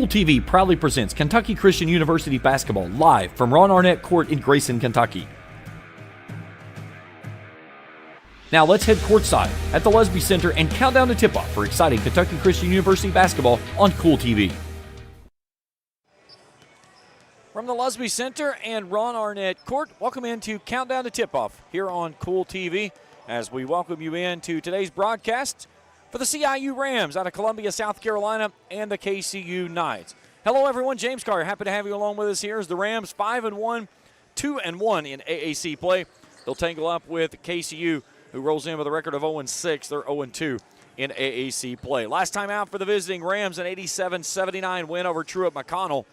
Kool TV proudly presents Kentucky Christian University basketball live from Ron Arnett Court in Grayson, Kentucky. Now let's head courtside at the Lesby Center and count down the tip-off for exciting Kentucky Christian University basketball on Kool TV. From the Lesby Center and Ron Arnett Court, welcome into Countdown to Tip-Off here on Kool TV as we welcome you into today's broadcast for the CIU Rams out of Columbia, South Carolina, and the KCU Knights. Hello, everyone. James Carr, happy to have you along with us here as the Rams 5-1, 2-1 in AAC play. They'll tangle up with KCU, who rolls in with a record of 0-6. They're 0-2 in AAC play. Last time out for the visiting Rams, an 87-79 win over Truett McConnell.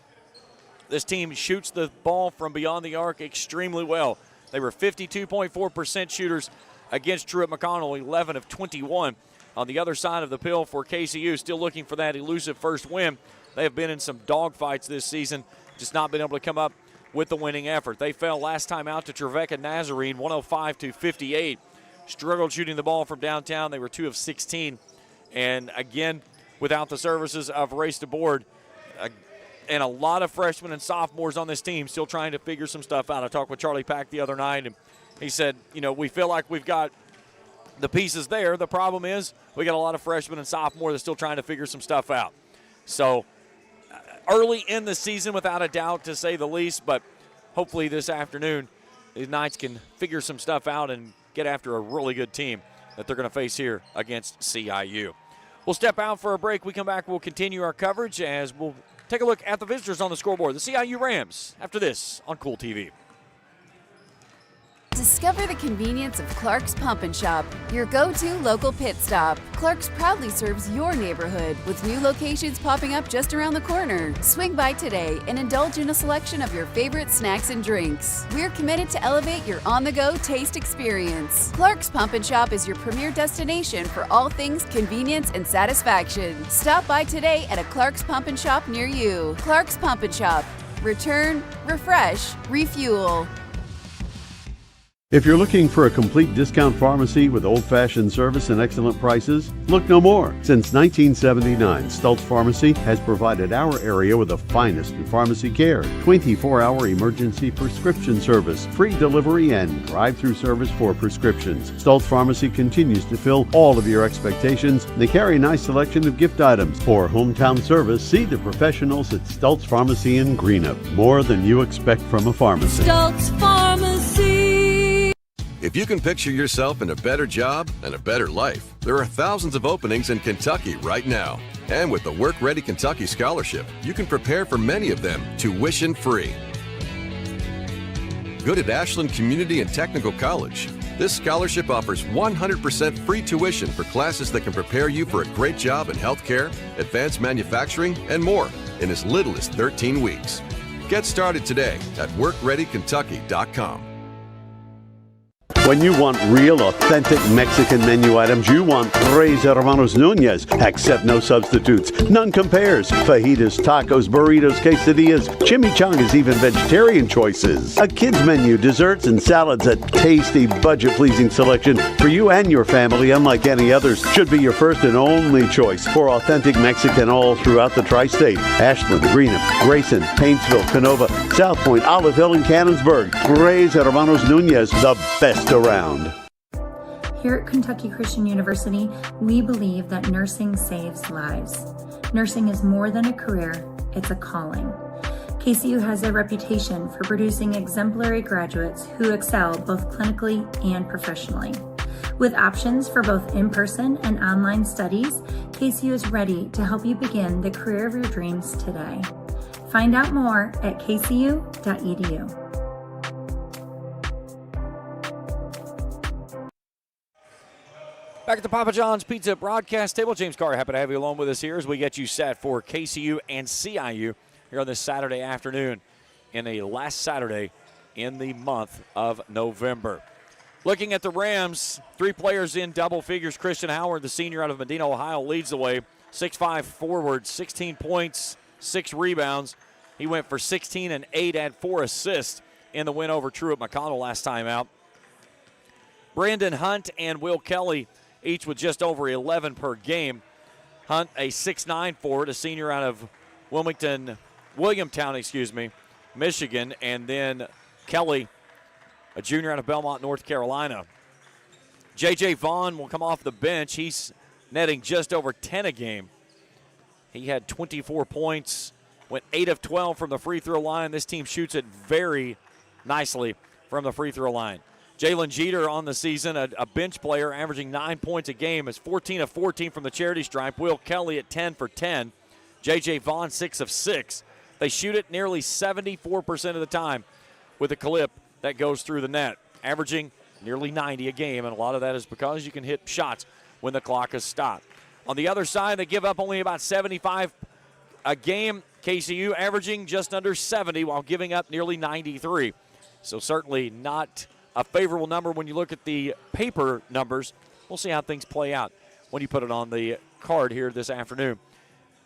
This team shoots the ball from beyond the arc extremely well. They were 52.4% shooters against Truett McConnell, 11 of 21. On the other side of the pill for KCU, still looking for that elusive first win. They have been in some dogfights this season, just not been able to come up with the winning effort. They fell last time out to Trevecca Nazarene, 105-58. Struggled shooting the ball from downtown. They were 2 of 16. And again, without the services of Race to Board, and a lot of freshmen and sophomores on this team still trying to figure some stuff out. I talked with Charlie Pack the other night, and he said, we feel like we've got the pieces there. The problem is we got a lot of freshmen and sophomores that are still trying to figure some stuff out. So early in the season, without a doubt, to say the least, but hopefully this afternoon the Knights can figure some stuff out and get after a really good team that they're going to face here against CIU. We'll step out for a break. We come back, we'll continue our coverage as we'll take a look at the visitors on the scoreboard, the CIU Rams, after this on Kool TV. Discover the convenience of Clark's Pump and Shop, your go-to local pit stop. Clark's proudly serves your neighborhood with new locations popping up just around the corner. Swing by today and indulge in a selection of your favorite snacks and drinks. We're committed to elevate your on-the-go taste experience. Clark's Pump and Shop is your premier destination for all things convenience and satisfaction. Stop by today at a Clark's Pump and Shop near you. Clark's Pump and Shop. Return, refresh, refuel. If you're looking for a complete discount pharmacy with old-fashioned service and excellent prices, look no more. Since 1979, Stultz Pharmacy has provided our area with the finest in pharmacy care, 24-hour emergency prescription service, free delivery, and drive-through service for prescriptions. Stultz Pharmacy continues to fill all of your expectations. They carry a nice selection of gift items. For hometown service, see the professionals at Stultz Pharmacy in Greenup. More than you expect from a pharmacy. Stultz Pharmacy. If you can picture yourself in a better job and a better life, there are thousands of openings in Kentucky right now. And with the Work Ready Kentucky Scholarship, you can prepare for many of them tuition-free. Good at Ashland Community and Technical College. This scholarship offers 100% free tuition for classes that can prepare you for a great job in healthcare, advanced manufacturing, and more in as little as 13 weeks. Get started today at WorkReadyKentucky.com. When you want real, authentic Mexican menu items, you want Tres Hermanos Nunez. Accept no substitutes. None compares. Fajitas, tacos, burritos, quesadillas, chimichangas, even vegetarian choices. A kids menu, desserts, and salads. A tasty, budget-pleasing selection for you and your family, unlike any others. Should be your first and only choice for authentic Mexican all throughout the tri-state. Ashland, Greenup, Grayson, Paintsville, Canova, South Point, Olive Hill, and Cannonsburg. Tres Hermanos Nunez, the best around. Here at Kentucky Christian University, we believe that nursing saves lives. Nursing is more than a career, it's a calling. KCU has a reputation for producing exemplary graduates who excel both clinically and professionally. With options for both in-person and online studies, KCU is ready to help you begin the career of your dreams today. Find out more at kcu.edu. Back at the Papa John's Pizza broadcast table, James Carr, happy to have you along with us here as we get you set for KCU and CIU here on this Saturday afternoon in the last Saturday in the month of November. Looking at the Rams, 3 players in double figures. Christian Howard, the senior out of Medina, Ohio, leads the way. 6'5" forward, 16 points, 6 rebounds. He went for 16 and 8, had 4 assists in the win over Truett McConnell last time out. Brandon Hunt and Will Kelly each with just over 11 per game. Hunt, a 6'9" forward, a senior out of Williamtown, Michigan, and then Kelly, a junior out of Belmont, North Carolina. J.J. Vaughn will come off the bench. He's netting just over 10 a game. He had 24 points, went 8 of 12 from the free throw line. This team shoots it very nicely from the free throw line. Jalen Jeter on the season, a bench player, averaging 9 points a game, is 14 of 14 from the charity stripe. Will Kelly at 10 for 10. J.J. Vaughn, 6 of 6. They shoot it nearly 74% of the time with a clip that goes through the net, averaging nearly 90 a game, and a lot of that is because you can hit shots when the clock is stopped. On the other side, they give up only about 75 a game. KCU averaging just under 70 while giving up nearly 93. So certainly not a favorable number when you look at the paper numbers. We'll see how things play out when you put it on the card here this afternoon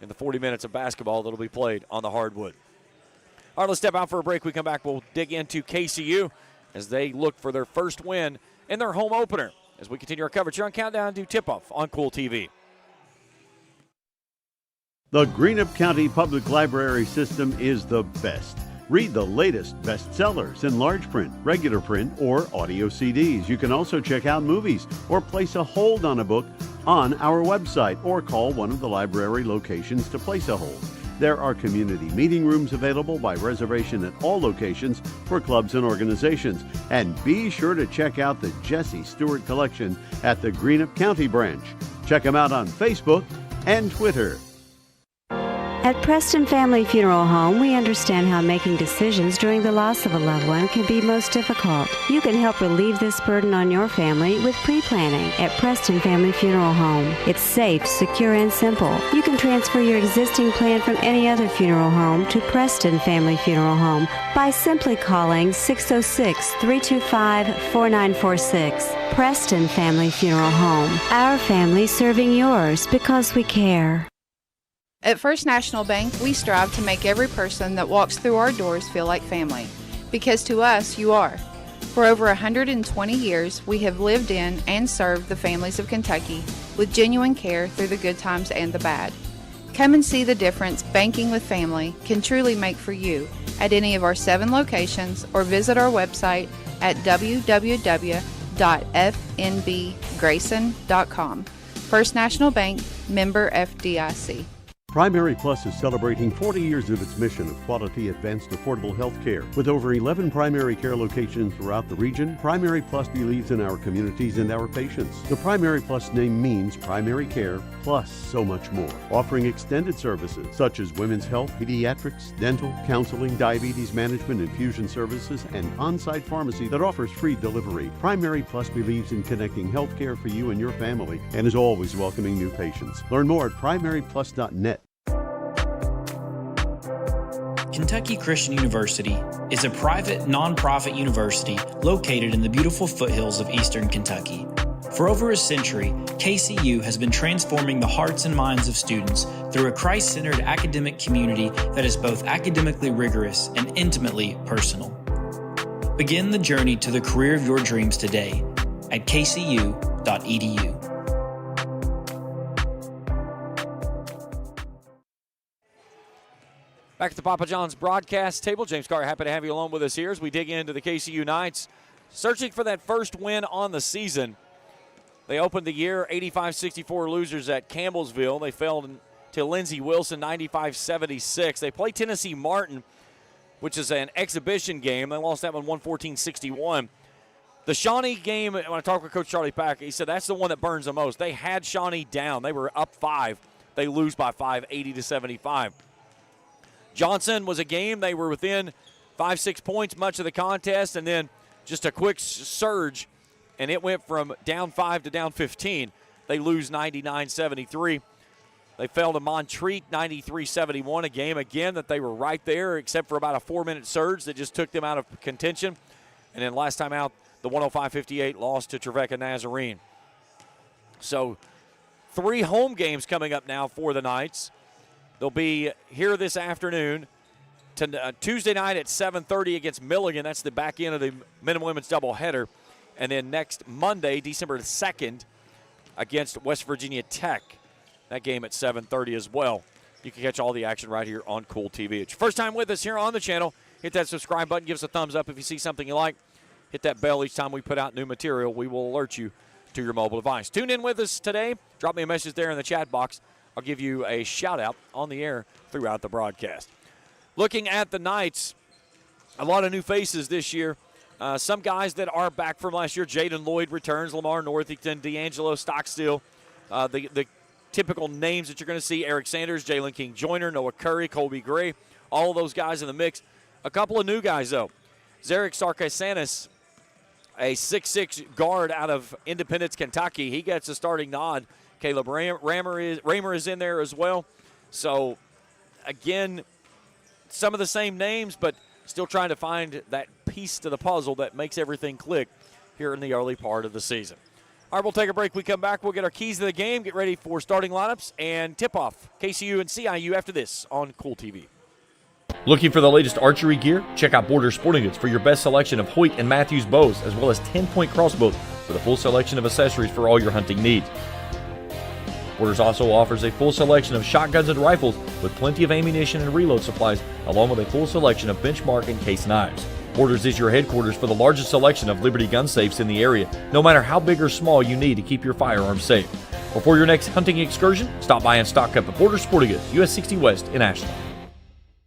in the 40 minutes of basketball that will be played on the hardwood. All right, let's step out for a break. We come back, we'll dig into KCU as they look for their first win in their home opener as we continue our coverage here on Countdown to Tip-Off on Kool TV. The Greenup County Public Library system is the best. Read the latest bestsellers in large print, regular print, or audio CDs. You can also check out movies or place a hold on a book on our website or call one of the library locations to place a hold. There are community meeting rooms available by reservation at all locations for clubs and organizations. And be sure to check out the Jesse Stewart collection at the Greenup County branch. Check them out on Facebook and Twitter. At Preston Family Funeral Home, we understand how making decisions during the loss of a loved one can be most difficult. You can help relieve this burden on your family with pre-planning at Preston Family Funeral Home. It's safe, secure, and simple. You can transfer your existing plan from any other funeral home to Preston Family Funeral Home by simply calling 606-325-4946. Preston Family Funeral Home. Our family serving yours because we care. At First National Bank, we strive to make every person that walks through our doors feel like family, because to us, you are. For over 120 years, we have lived in and served the families of Kentucky with genuine care through the good times and the bad. Come and see the difference banking with family can truly make for you at any of our 7 locations or visit our website at www.fnbgrayson.com. First National Bank, member FDIC. Primary Plus is celebrating 40 years of its mission of quality, advanced, affordable health care. With over 11 primary care locations throughout the region, Primary Plus believes in our communities and our patients. The Primary Plus name means primary care plus so much more, offering extended services such as women's health, pediatrics, dental, counseling, diabetes management, infusion services, and on-site pharmacy that offers free delivery. Primary Plus believes in connecting health care for you and your family and is always welcoming new patients. Learn more at primaryplus.net. Kentucky Christian University is a private, nonprofit university located in the beautiful foothills of eastern Kentucky. For over a century, KCU has been transforming the hearts and minds of students through a Christ-centered academic community that is both academically rigorous and intimately personal. Begin the journey to the career of your dreams today at kcu.edu. Back at the Papa John's broadcast table, James Carr, happy to have you along with us here as we dig into the KCU Knights, searching for that first win on the season. They opened the year 85-64 losers at Campbellsville. They fell to Lindsey Wilson 95-76. They played Tennessee Martin, which is an exhibition game. They lost that one 114-61. The Shawnee game, when I talked with Coach Charlie Packer, he said that's the one that burns the most. They had Shawnee down. They were up 5. They lose by 5, 80-75. Johnson was a game they were within 5-6 points much of the contest, and then just a quick surge, and it went from down 5 to down 15. They lose 99-73. They fell to Montreat 93-71, a game again that they were right there except for about a 4-minute surge that just took them out of contention. And then last time out, the 105-58 loss to Trevecca Nazarene. So 3 home games coming up now for the Knights. They'll be here this afternoon, Tuesday night at 7:30 against Milligan. That's the back end of the men and women's doubleheader. And then next Monday, December 2nd, against West Virginia Tech. That game at 7:30 as well. you can catch all the action right here on Kool TV. It's your first time with us here on the channel. Hit that subscribe button. Give us a thumbs up if you see something you like. Hit that bell each time we put out new material. We will alert you to your mobile device. Tune in with us today. Drop me a message there in the chat box. I'll give you a shout-out on the air throughout the broadcast. Looking at the Knights, a lot of new faces this year. Some guys that are back from last year. Jaden Lloyd returns. Lamar Northington, D'Angelo Stockstill. The typical names that you're going to see: Eric Sanders, Jalen King Joyner, Noah Curry, Colby Gray. All of those guys in the mix. A couple of new guys, though. Zarek Sarkasanis, a 6'6 guard out of Independence, Kentucky. He gets a starting nod. Caleb Raymer is in there as well. So, again, some of the same names, but still trying to find that piece to the puzzle that makes everything click here in the early part of the season. All right, we'll take a break. We come back. We'll get our keys to the game, get ready for starting lineups, and tip-off KCU and CIU after this on Kool TV. Looking for the latest archery gear? Check out Border Sporting Goods for your best selection of Hoyt and Matthews bows, as well as 10-point crossbows with a full selection of accessories for all your hunting needs. Borders also offers a full selection of shotguns and rifles with plenty of ammunition and reload supplies, along with a full selection of benchmark and case knives. Borders is your headquarters for the largest selection of Liberty gun safes in the area, no matter how big or small you need to keep your firearms safe. Or for your next hunting excursion, stop by and stock up at Border Sporting Goods, US 60 West in Ashland.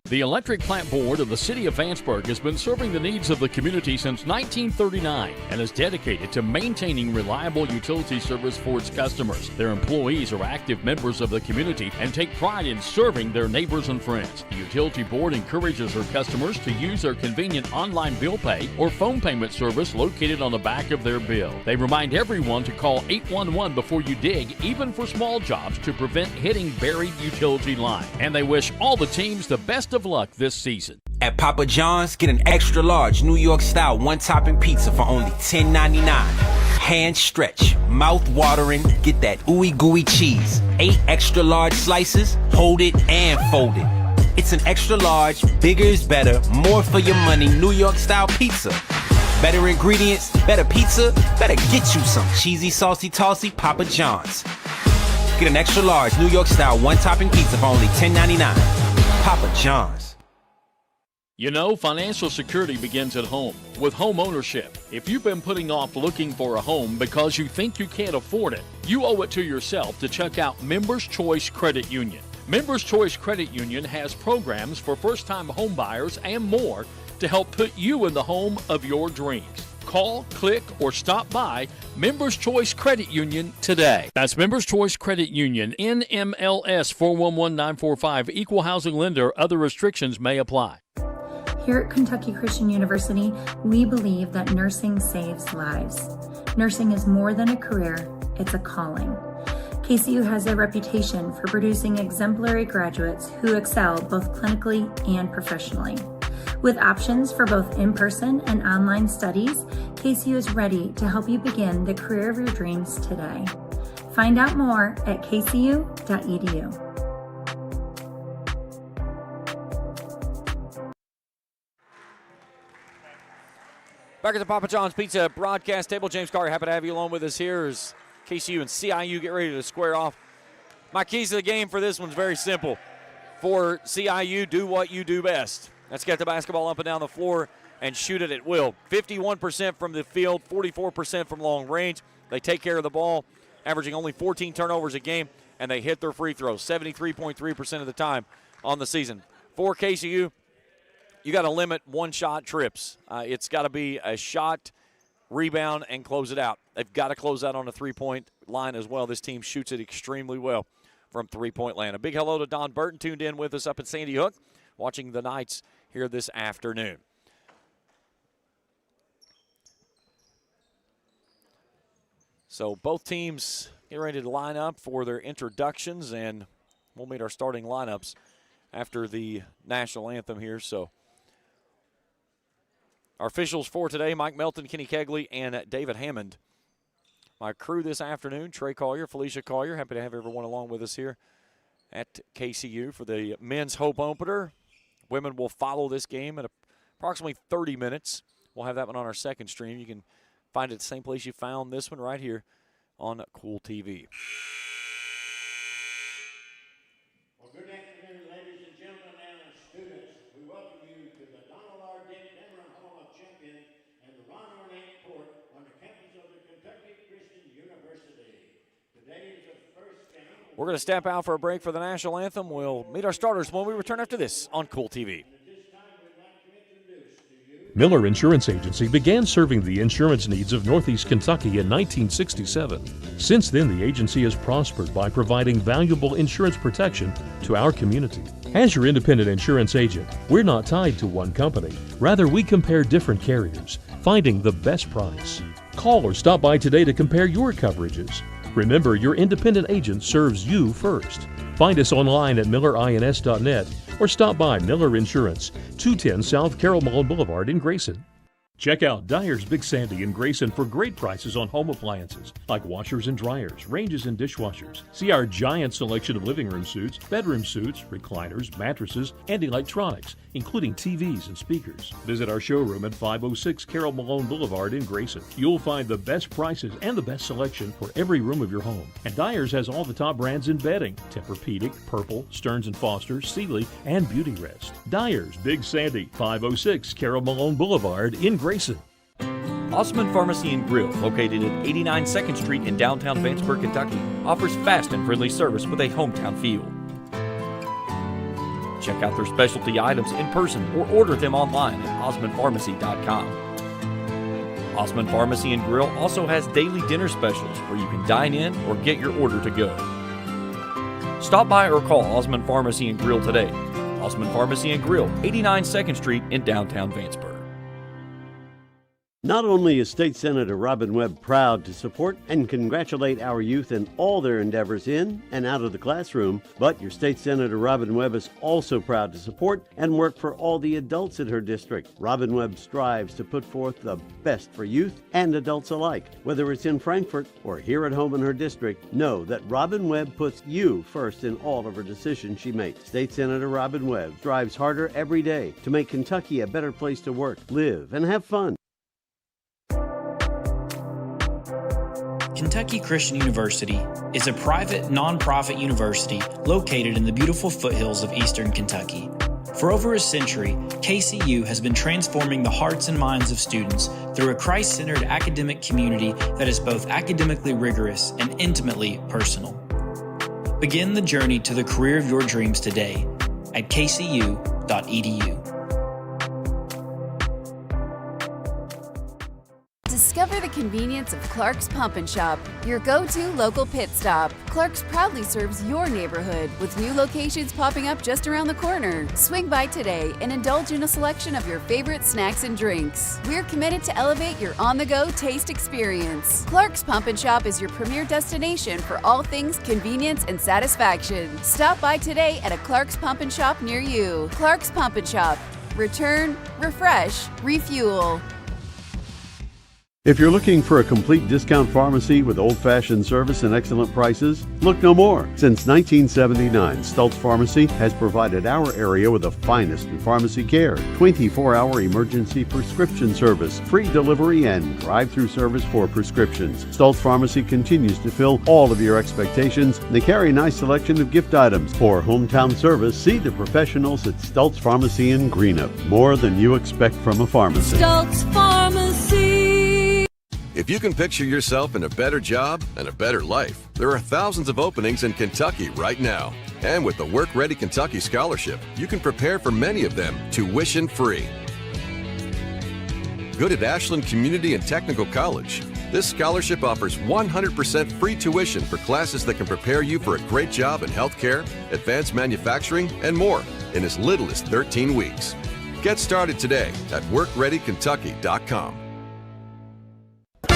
The Electric Plant Board of the City of Vanceburg has been serving the needs of the community since 1939 and is dedicated to maintaining reliable utility service for its customers. Their employees are active members of the community and take pride in serving their neighbors and friends. The Utility Board encourages their customers to use their convenient online bill pay or phone payment service located on the back of their bill. They remind everyone to call 811 before you dig, even for small jobs, to prevent hitting buried utility line. And they wish all the teams the best of luck this season. At Papa John's, get an extra large New York style one-topping pizza for only $10.99. Hand stretch, mouth watering, get that ooey gooey cheese. 8 extra large slices, hold it and fold it. It's an extra large, bigger is better, more for your money New York style pizza. Better ingredients, better pizza, better get you some cheesy, saucy, tossy Papa John's. Get an extra large New York style one-topping pizza for only $10.99. Papa John's. You know, financial security begins at home, with home ownership. If you've been putting off looking for a home because you think you can't afford it, you owe it to yourself to check out Members Choice Credit Union. Members Choice Credit Union has programs for first-time home buyers and more to help put you in the home of your dreams. Call, click, or stop by Members Choice Credit Union today. That's Members Choice Credit Union, NMLS 411945, Equal Housing Lender. Other restrictions may apply. Here at Kentucky Christian University, we believe that nursing saves lives. Nursing is more than a career, it's a calling. KCU has a reputation for producing exemplary graduates who excel both clinically and professionally. With options for both in-person and online studies, KCU is ready to help you begin the career of your dreams today. Find out more at kcu.edu. Back at the Papa John's Pizza broadcast table, James Carter, happy to have you along with us here as KCU and CIU get ready to square off. My keys to the game for this one's very simple. For CIU, do what you do best. Let's get the basketball up and down the floor and shoot it at will. 51% from the field, 44% from long range. They take care of the ball, averaging only 14 turnovers a game, and they hit their free throws 73.3% of the time on the season. For KCU, you got to limit one-shot trips. It's got to be a shot, rebound, and close it out. They've got to close out on a three-point line as well. This team shoots it extremely well from three-point land. A big hello to Don Burton, tuned in with us up at Sandy Hook, watching the Knights here this afternoon. So both teams get ready to line up for their introductions, and we'll meet our starting lineups after the national anthem here. So our officials for today, Mike Melton, Kenny Kegley, and David Hammond. My crew this afternoon, Trey Collier, Felicia Collier. Happy to have everyone along with us here at KCU for the men's Hope opener. Women will follow this game at approximately 30 minutes. We'll have that one on our second stream. You can find it the same place you found this one, right here on Kool TV. Well, good afternoon. We're going to step out for a break for the national anthem. We'll meet our starters when we return after this on Kool TV. Miller Insurance Agency began serving the insurance needs of Northeast Kentucky in 1967. Since then, the agency has prospered by providing valuable insurance protection to our community. As your independent insurance agent, we're not tied to one company. Rather, we compare different carriers, finding the best price. Call or stop by today to compare your coverages. Remember, your independent agent serves you first. Find us online at millerins.net or stop by Miller Insurance, 210 South Carroll Malone Boulevard in Grayson. Check out Dyer's Big Sandy in Grayson for great prices on home appliances like washers and dryers, ranges and dishwashers. See our giant selection of living room suites, bedroom suites, recliners, mattresses, and electronics, including TVs and speakers. Visit our showroom at 506 Carroll Malone Boulevard in Grayson. You'll find the best prices and the best selection for every room of your home. And Dyer's has all the top brands in bedding: Tempur-Pedic, Purple, Stearns & Foster, Sealy, and Beauty Rest. Dyer's Big Sandy, 506 Carroll Malone Boulevard in Grayson. Osmond Pharmacy and Grill, located at 89 2nd Street in downtown Vanceburg, Kentucky, offers fast and friendly service with a hometown feel. Check out their specialty items in person or order them online at osmondpharmacy.com. Osmond Pharmacy and Grill also has daily dinner specials where you can dine in or get your order to go. Stop by or call Osmond Pharmacy and Grill today. Osmond Pharmacy and Grill, 89 2nd Street in downtown Vanceburg. Not only is State Senator Robin Webb proud to support and congratulate our youth in all their endeavors in and out of the classroom, but your State Senator Robin Webb is also proud to support and work for all the adults in her district. Robin Webb strives to put forth the best for youth and adults alike. Whether it's in Frankfort or here at home in her district, know that Robin Webb puts you first in all of her decisions she makes. State Senator Robin Webb strives harder every day to make Kentucky a better place to work, live, and have fun. Kentucky Christian University is a private, nonprofit university located in the beautiful foothills of eastern Kentucky. For over a century, KCU has been transforming the hearts and minds of students through a Christ-centered academic community that is both academically rigorous and intimately personal. Begin the journey to the career of your dreams today at kcu.edu. Discover the convenience of Clark's Pump and Shop, your go-to local pit stop. Clark's proudly serves your neighborhood with new locations popping up just around the corner. Swing by today and indulge in a selection of your favorite snacks and drinks. We're committed to elevate your on-the-go taste experience. Clark's Pump and Shop is your premier destination for all things convenience and satisfaction. Stop by today at a Clark's Pump and Shop near you. Clark's Pump and Shop. Return, refresh, refuel. If you're looking for a complete discount pharmacy with old-fashioned service and excellent prices, look no more. Since 1979, Stultz Pharmacy has provided our area with the finest in pharmacy care, 24-hour emergency prescription service, free delivery, and drive-through service for prescriptions. Stultz Pharmacy continues to fill all of your expectations. They carry a nice selection of gift items. For hometown service, see the professionals at Stultz Pharmacy in Greenup. More than you expect from a pharmacy. Stultz Pharmacy. If you can picture yourself in a better job and a better life, there are thousands of openings in Kentucky right now. And with the Work Ready Kentucky Scholarship, you can prepare for many of them tuition-free. Good at Ashland Community and Technical College. This scholarship offers 100% free tuition for classes that can prepare you for a great job in healthcare, advanced manufacturing, and more in as little as 13 weeks. Get started today at workreadykentucky.com.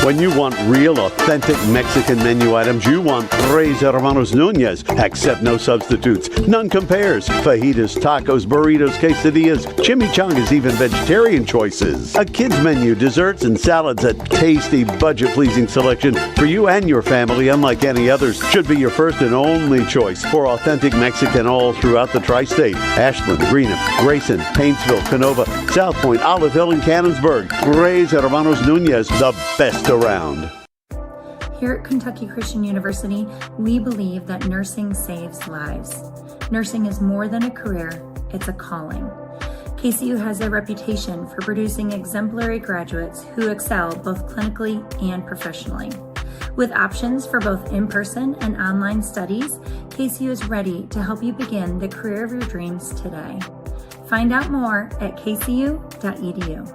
When you want real, authentic Mexican menu items, you want Tres Hermanos Nunez. Accept no substitutes. None compares. Fajitas, tacos, burritos, quesadillas, chimichangas, even vegetarian choices. A kids menu, desserts, and salads. A tasty, budget-pleasing selection for you and your family, unlike any others. Should be your first and only choice for authentic Mexican all throughout the tri-state. Ashland, Greenup, Grayson, Paintsville, Canova, South Point, Olive Hill, and Cannonsburg. Tres Hermanos Nunez, the best around. Here at Kentucky Christian University, we believe that nursing saves lives. Nursing is more than a career, it's a calling. KCU has a reputation for producing exemplary graduates who excel both clinically and professionally. With options for both in-person and online studies, KCU is ready to help you begin the career of your dreams today. Find out more at kcu.edu.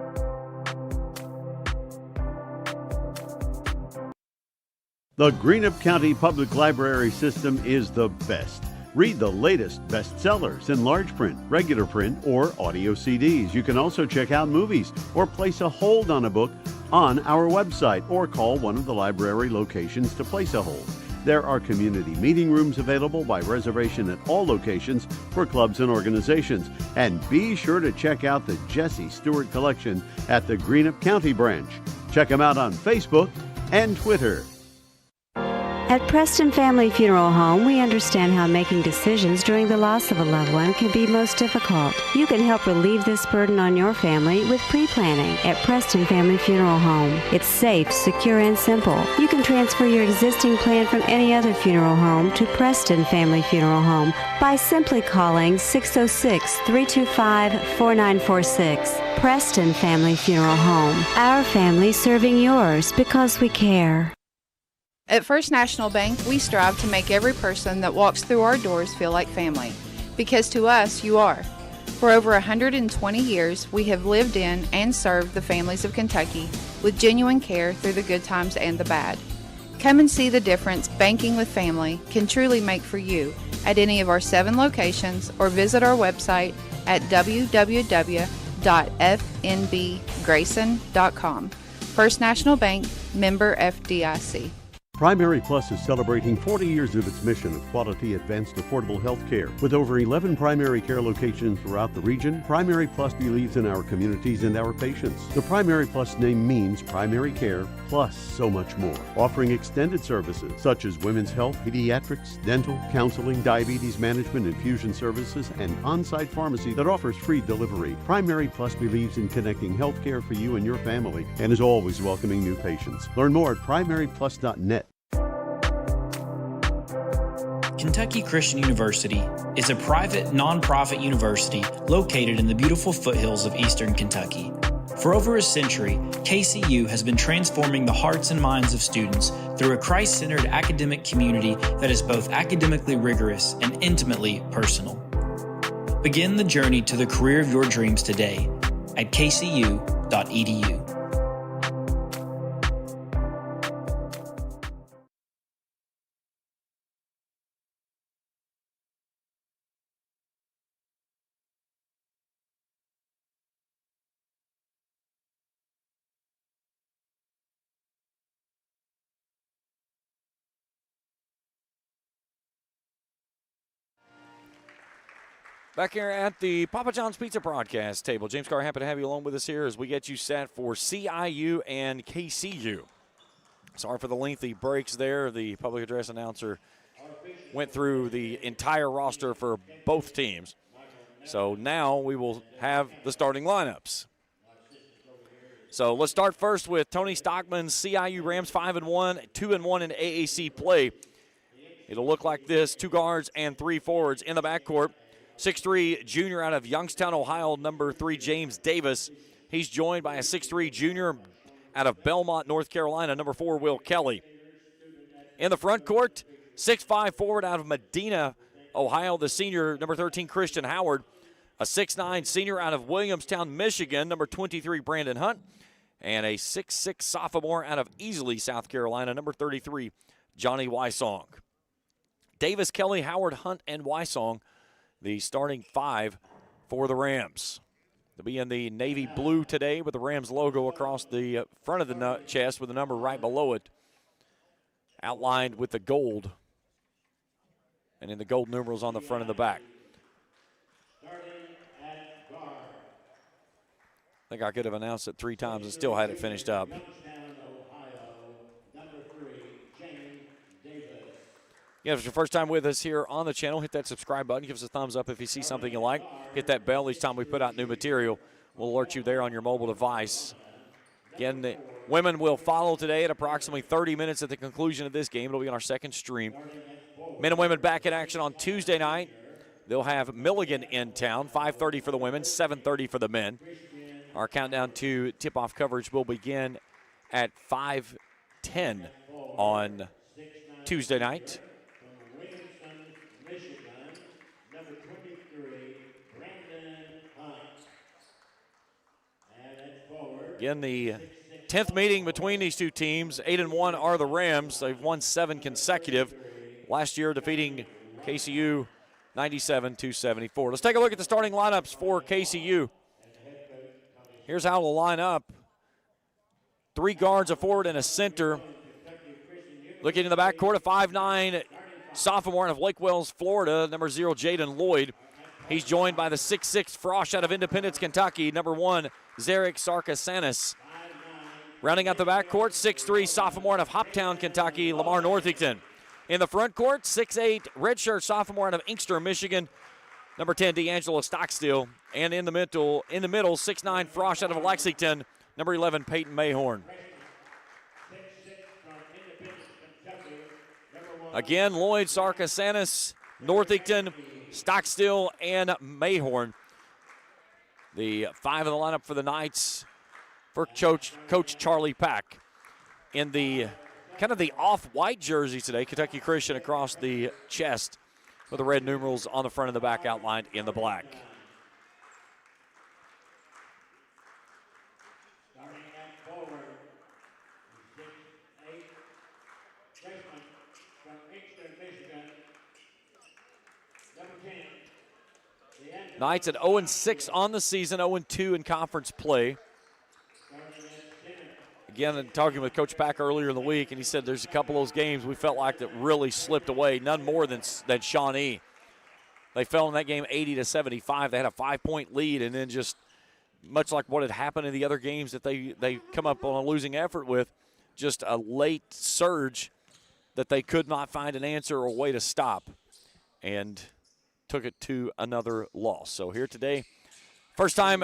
The Greenup County Public Library System is the best. Read the latest bestsellers in large print, regular print, or audio CDs. You can also check out movies or place a hold on a book on our website or call one of the library locations to place a hold. There are community meeting rooms available by reservation at all locations for clubs and organizations. And be sure to check out the Jesse Stewart collection at the Greenup County branch. Check them out on Facebook and Twitter. At Preston Family Funeral Home, we understand how making decisions during the loss of a loved one can be most difficult. You can help relieve this burden on your family with pre-planning at Preston Family Funeral Home. It's safe, secure, and simple. You can transfer your existing plan from any other funeral home to Preston Family Funeral Home by simply calling 606-325-4946. Preston Family Funeral Home. Our family serving yours because we care. At First National Bank, we strive to make every person that walks through our doors feel like family, because to us, you are. For over 120 years, we have lived in and served the families of Kentucky with genuine care through the good times and the bad. Come and see the difference banking with family can truly make for you at any of our 7 locations or visit our website at www.fnbgrayson.com. First National Bank, member FDIC. Primary Plus is celebrating 40 years of its mission of quality, advanced, affordable health care. With over 11 primary care locations throughout the region, Primary Plus believes in our communities and our patients. The Primary Plus name means primary care plus so much more, offering extended services such as women's health, pediatrics, dental, counseling, diabetes management, infusion services, and on-site pharmacy that offers free delivery. Primary Plus believes in connecting health care for you and your family and is always welcoming new patients. Learn more at primaryplus.net. Kentucky Christian University is a private, nonprofit university located in the beautiful foothills of eastern Kentucky. For over a century, KCU has been transforming the hearts and minds of students through a Christ-centered academic community that is both academically rigorous and intimately personal. Begin the journey to the career of your dreams today at kcu.edu. Back here at the Papa John's Pizza broadcast table. James Carr, happy to have you along with us here as we get you set for CIU and KCU. Sorry for the lengthy breaks there. The public address announcer went through the entire roster for both teams. So now we will have the starting lineups. So let's start first with Tony Stockman's CIU Rams 5-1, 2-1 in AAC play. It'll look like this: 2 guards and 3 forwards in the backcourt. 6'3" junior out of Youngstown, Ohio, number 3, James Davis. He's joined by a 6'3" junior out of Belmont, North Carolina, number 4, Will Kelly. In the front court, 6'5" forward out of Medina, Ohio, the senior, number 13, Christian Howard. A 6'9" senior out of Williamstown, Michigan, number 23, Brandon Hunt. And a 6'6" sophomore out of Easley, South Carolina, number 33, Johnny Wysong. Davis, Kelly, Howard, Hunt, and Wysong, the starting 5 for the Rams. They'll be in the navy blue today with the Rams logo across the front of the chest with the number right below it, outlined with the gold, and in the gold numerals on the front and the back. I think I could have announced it 3 times and still had it finished up. Yeah, if it's your first time with us here on the channel, hit that subscribe button. Give us a thumbs up if you see something you like. Hit that bell each time we put out new material. We'll alert you there on your mobile device. Again, the women will follow today at approximately 30 minutes at the conclusion of this game. It'll be on our second stream. Men and women back in action on Tuesday night. They'll have Milligan in town, 5:30 for the women, 7:30 for the men. Our countdown to tip-off coverage will begin at 5:10 on Tuesday night. Again, the 10th meeting between these two teams. 8-1 are the Rams. They've won 7 consecutive. Last year defeating KCU 97-74. Let's take a look at the starting lineups for KCU. Here's how they'll line up. 3 guards, a forward, and a center. Looking in the backcourt, a 5'9" sophomore out of Lake Wales, Florida, number 0, Jaden Lloyd. He's joined by the 6'6" Frosh out of Independence, Kentucky, number 1, Zarek Sarkasanis. Rounding out the backcourt, 6'3" sophomore out of Hoptown, Kentucky, Lamar Northington. In the front court, 6'8" redshirt sophomore out of Inkster, Michigan, number 10, D'Angelo Stockstill. And in the middle, 6'9" Frosh out of Lexington, number 11, Peyton Mayhorn. Again, Lloyd, Sarkasanis, Northington, Stockstill, and Mayhorn. The 5 in the lineup for the Knights for Coach Charlie Pack. In the kind of the off-white jersey today, Kentucky Christian across the chest with the red numerals on the front and the back outlined in the black. Knights at 0-6 on the season, 0-2 in conference play. Again, talking with Coach Pack earlier in the week, and he said there's a couple of those games we felt like that really slipped away, none more than Shawnee. They fell in that game 80-75. They had a 5-point lead, and then just much like what had happened in the other games that they come up on a losing effort with, just a late surge that they could not find an answer or a way to stop, and took it to another loss. So here today, first time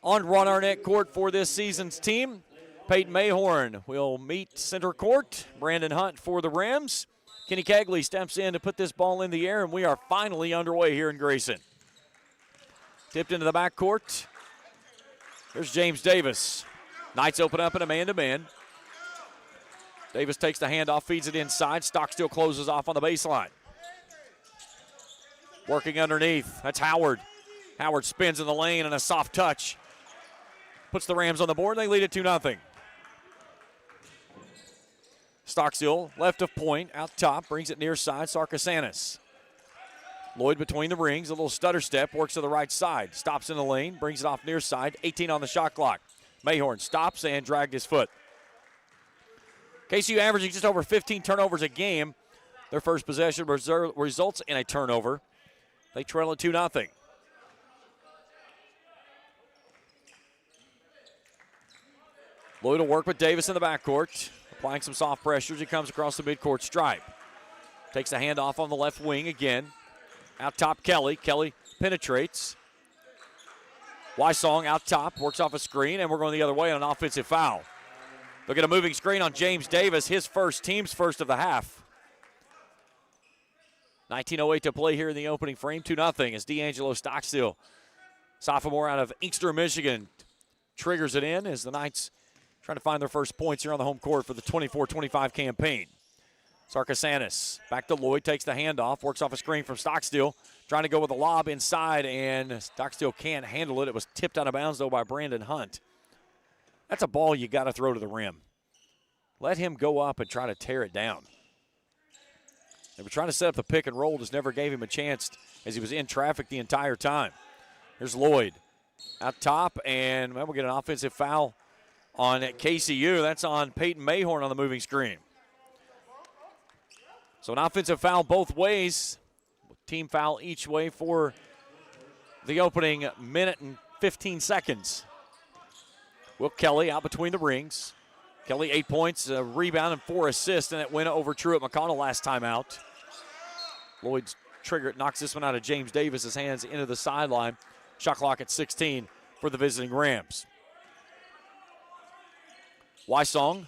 on Ron Arnett court for this season's team. Peyton Mayhorn will meet center court. Brandon Hunt for the Rams. Kenny Cagley steps in to put this ball in the air, and we are finally underway here in Grayson. Tipped into the backcourt. Here's James Davis. Knights open up in a man-to-man. Davis takes the handoff, feeds it inside. Stockstill closes off on the baseline. Working underneath, that's Howard. Howard spins in the lane and a soft touch. Puts the Rams on the board, and they lead it 2-0. Stockstill, left of point, out top, brings it near side, Sarkasanis. Lloyd between the rings, a little stutter step, works to the right side. Stops in the lane, brings it off near side, 18 on the shot clock. Mayhorn stops and dragged his foot. KCU averaging just over 15 turnovers a game. Their first possession results in a turnover. They trail at 2-0. Lloyd will work with Davis in the backcourt, applying some soft pressure as he comes across the midcourt stripe. Takes the handoff on the left wing again. Out top, Kelly. Kelly penetrates. Wysong out top, works off a screen, and we're going the other way on an offensive foul. Look at a moving screen on James Davis, his first, team's first of the half. 19:08 to play here in the opening frame, 2-0 as D'Angelo Stockstill, sophomore out of Inkster, Michigan, triggers it in as the Knights trying to find their first points here on the home court for the 24-25 campaign. Sarkasanis back to Lloyd, takes the handoff, works off a screen from Stockstill, trying to go with a lob inside, and Stockstill can't handle it. It was tipped out of bounds, though, by Brandon Hunt. That's a ball you got to throw to the rim. Let him go up and try to tear it down. They were trying to set up the pick and roll, just never gave him a chance as he was in traffic the entire time. Here's Lloyd out top, and we'll get an offensive foul on KCU. That's on Peyton Mayhorn on the moving screen. So an offensive foul both ways. Team foul each way for the opening minute and 15 seconds. Will Kelly out between the rings. Kelly 8 points, a rebound, and 4 assists, and it went over Truett McConnell last time out. Lloyd's trigger knocks this one out of James Davis's hands into the sideline. Shot clock at 16 for the visiting Rams. Wysong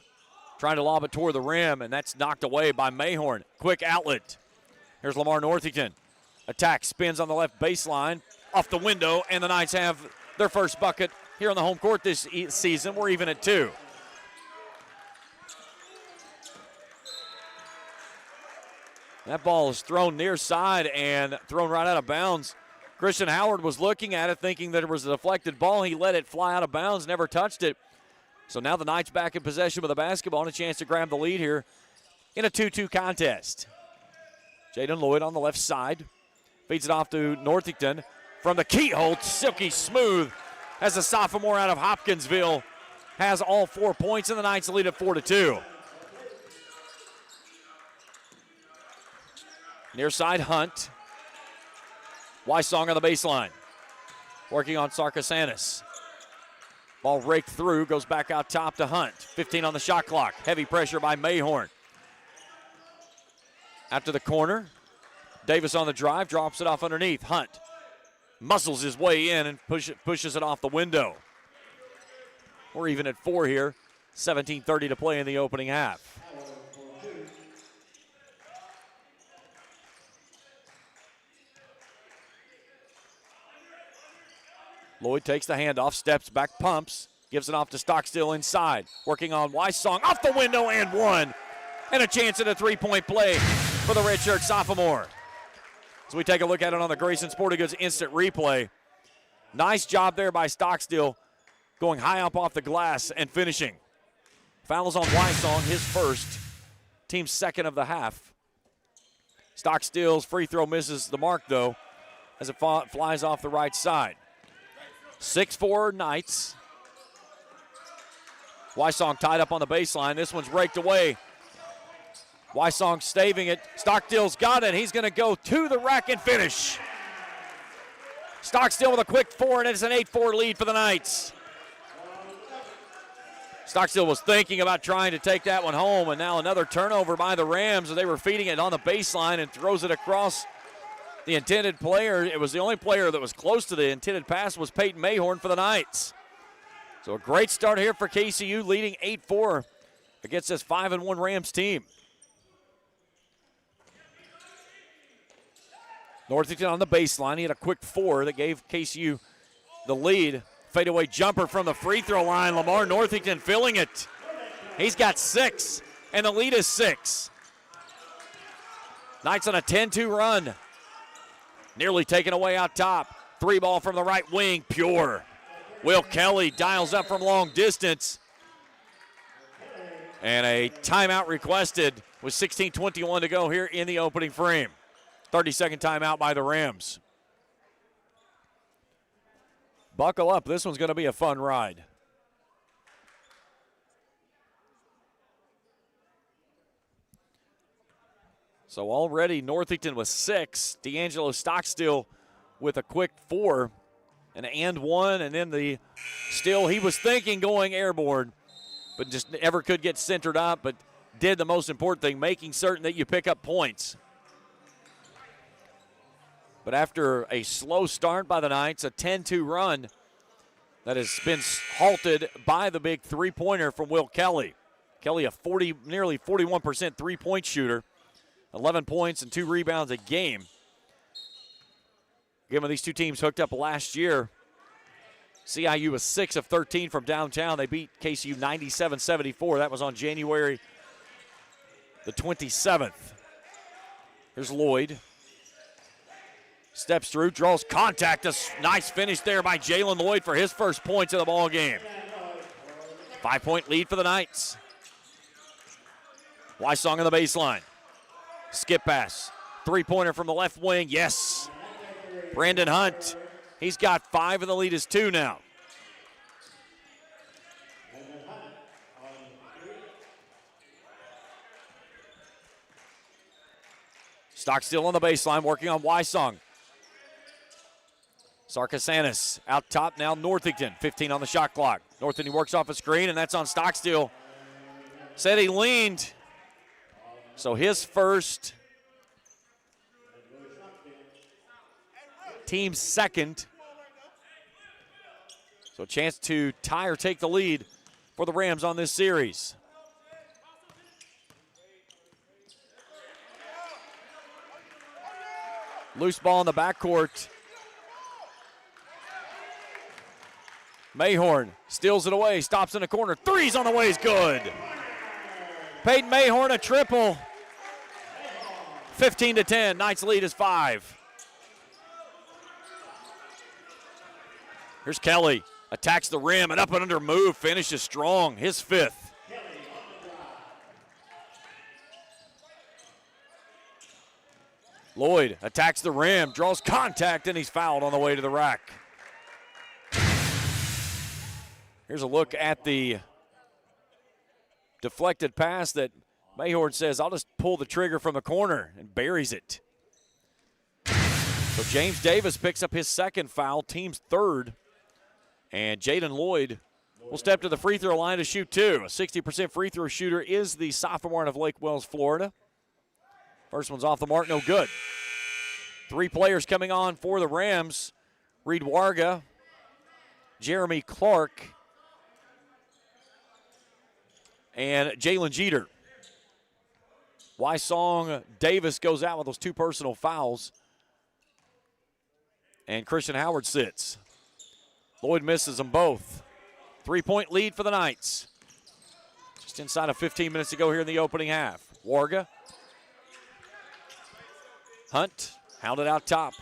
trying to lob it toward the rim, and that's knocked away by Mayhorn. Quick outlet. Here's Lamar Northington. Attack, spins on the left baseline, off the window, and the Knights have their first bucket here on the home court this season. We're even at 2. That ball is thrown near side and thrown right out of bounds. Christian Howard was looking at it thinking that it was a deflected ball. He let it fly out of bounds, never touched it. So now the Knights back in possession with the basketball and a chance to grab the lead here in a 2-2 contest. Jaden Lloyd on the left side. Feeds it off to Northington. From the keyhole, silky smooth as the sophomore out of Hopkinsville has all 4 points, and the Knights lead at 4-2. Near side, Hunt. Wysong on the baseline. Working on Sarkasanis. Ball raked through, goes back out top to Hunt. 15 on the shot clock. Heavy pressure by Mayhorn. After the corner, Davis on the drive, drops it off underneath. Hunt muscles his way in and pushes it off the window. We're even at 4 here. 17:30 to play in the opening half. Lloyd takes the handoff, steps back, pumps, gives it off to Stockstill inside. Working on Wysong, off the window and one. And a chance at a three-point play for the redshirt sophomore. So we take a look at it on the Grayson Sporting Goods instant replay. Nice job there by Stockstill, going high up off the glass and finishing. Fouls on Wysong, his first, team's second of the half. Stockstill's free throw misses the mark, though, as it flies off the right side. 6-4 Knights. Wysong tied up on the baseline. This one's raked away. Wysong staving it. Stockstill's got it. He's going to go to the rack and finish. Stockstill with a quick 4, and it's an 8-4 lead for the Knights. Stockstill was thinking about trying to take that one home, and now another turnover by the Rams as they were feeding it on the baseline and throws it across the intended player. It was the only player that was close to the intended pass was Peyton Mayhorn for the Knights. So a great start here for KCU, leading 8-4 against this 5-1 Rams team. Northington on the baseline. He had a quick 4 that gave KCU the lead. Fadeaway jumper from the free throw line. Lamar Northington filling it. He's got 6, and the lead is 6. Knights on a 10-2 run. Nearly taken away out top. 3 ball from the right wing, pure. Will Kelly dials up from long distance. And a timeout requested with 16:21 to go here in the opening frame. 30-second timeout by the Rams. Buckle up, this one's going to be a fun ride. So already Northington with 6. D'Angelo Stockstill with a quick 4. And 1, and then the still he was thinking going airborne, but just never could get centered up, but did the most important thing, making certain that you pick up points. But after a slow start by the Knights, a 10-2 run that has been halted by the big three-pointer from Will Kelly. Kelly, a nearly 41% three-point shooter, 11 points and 2 rebounds a game. Given these two teams hooked up last year, CIU was 6 of 13 from downtown. They beat KCU 97-74. That was on January the 27th. Here's Lloyd. Steps through, draws contact. A nice finish there by Jalen Lloyd for his first points of the ball game. 5-point lead for the Knights. Wysong on the baseline. Skip pass. 3-pointer from the left wing. Yes. Brandon Hunt. He's got 5 and the lead is 2 now. Stockstill on the baseline, working on Wysong. Sarkasanis out top now, Northington. 15 on the shot clock. Northington works off a screen, and that's on Stockstill. Said he leaned. So his first, team's second. So a chance to tie or take the lead for the Rams on this series. Loose ball in the backcourt. Mayhorn steals it away, stops in the corner. 3's on the way is good. Peyton Mayhorn a triple. 15-10. Knights lead is 5. Here's Kelly. Attacks the rim, and up and under move. Finishes strong. His 5th. Lloyd attacks the rim, draws contact, and he's fouled on the way to the rack. Here's a look at the deflected pass that Mayhorn says, I'll just pull the trigger from the corner, and buries it. So James Davis picks up his 2nd foul, team's 3rd. And Jaden Lloyd will step to the free throw line to shoot 2. A 60% free throw shooter is the sophomore out of Lake Wells, Florida. First one's off the mark, no good. 3 players coming on for the Rams. Reed Warga, Jeremy Clark, and Jalen Jeter. Wysong Davis goes out with those 2 personal fouls. And Christian Howard sits. Lloyd misses them both. 3-point lead for the Knights. Just inside of 15 minutes to go here in the opening half. Warga. Hunt, hounded out top.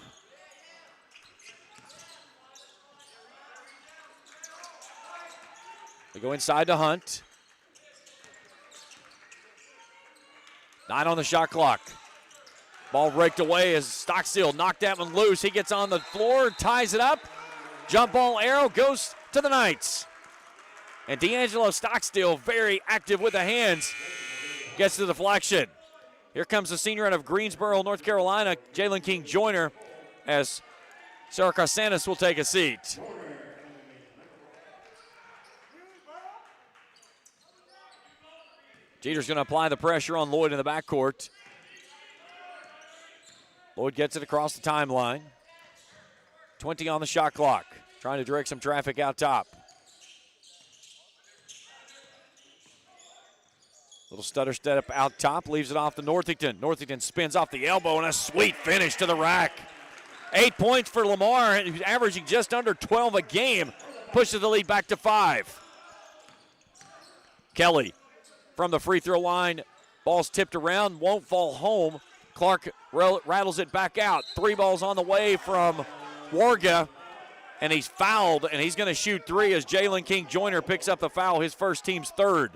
They go inside to Hunt. 9 on the shot clock. Ball raked away as Stockstill knocked that one loose. He gets on the floor, ties it up. Jump ball arrow goes to the Knights. And D'Angelo Stockstill, very active with the hands, gets the deflection. Here comes the senior out of Greensboro, North Carolina, Jalen King Joyner, as Sarah Carsanis will take a seat. Jeter's going to apply the pressure on Lloyd in the backcourt. Lloyd gets it across the timeline. 20 on the shot clock. Trying to direct some traffic out top. Little stutter step out top, leaves it off to Northington. Northington spins off the elbow and a sweet finish to the rack. 8 points for Lamar, who's averaging just under 12 a game. Pushes the lead back to 5. Kelly from the free throw line. Ball's tipped around, won't fall home. Clark rattles it back out. 3 balls on the way from Warga, and he's fouled, and he's going to shoot 3 as Jalen King Joyner picks up the foul, his first, team's 3rd.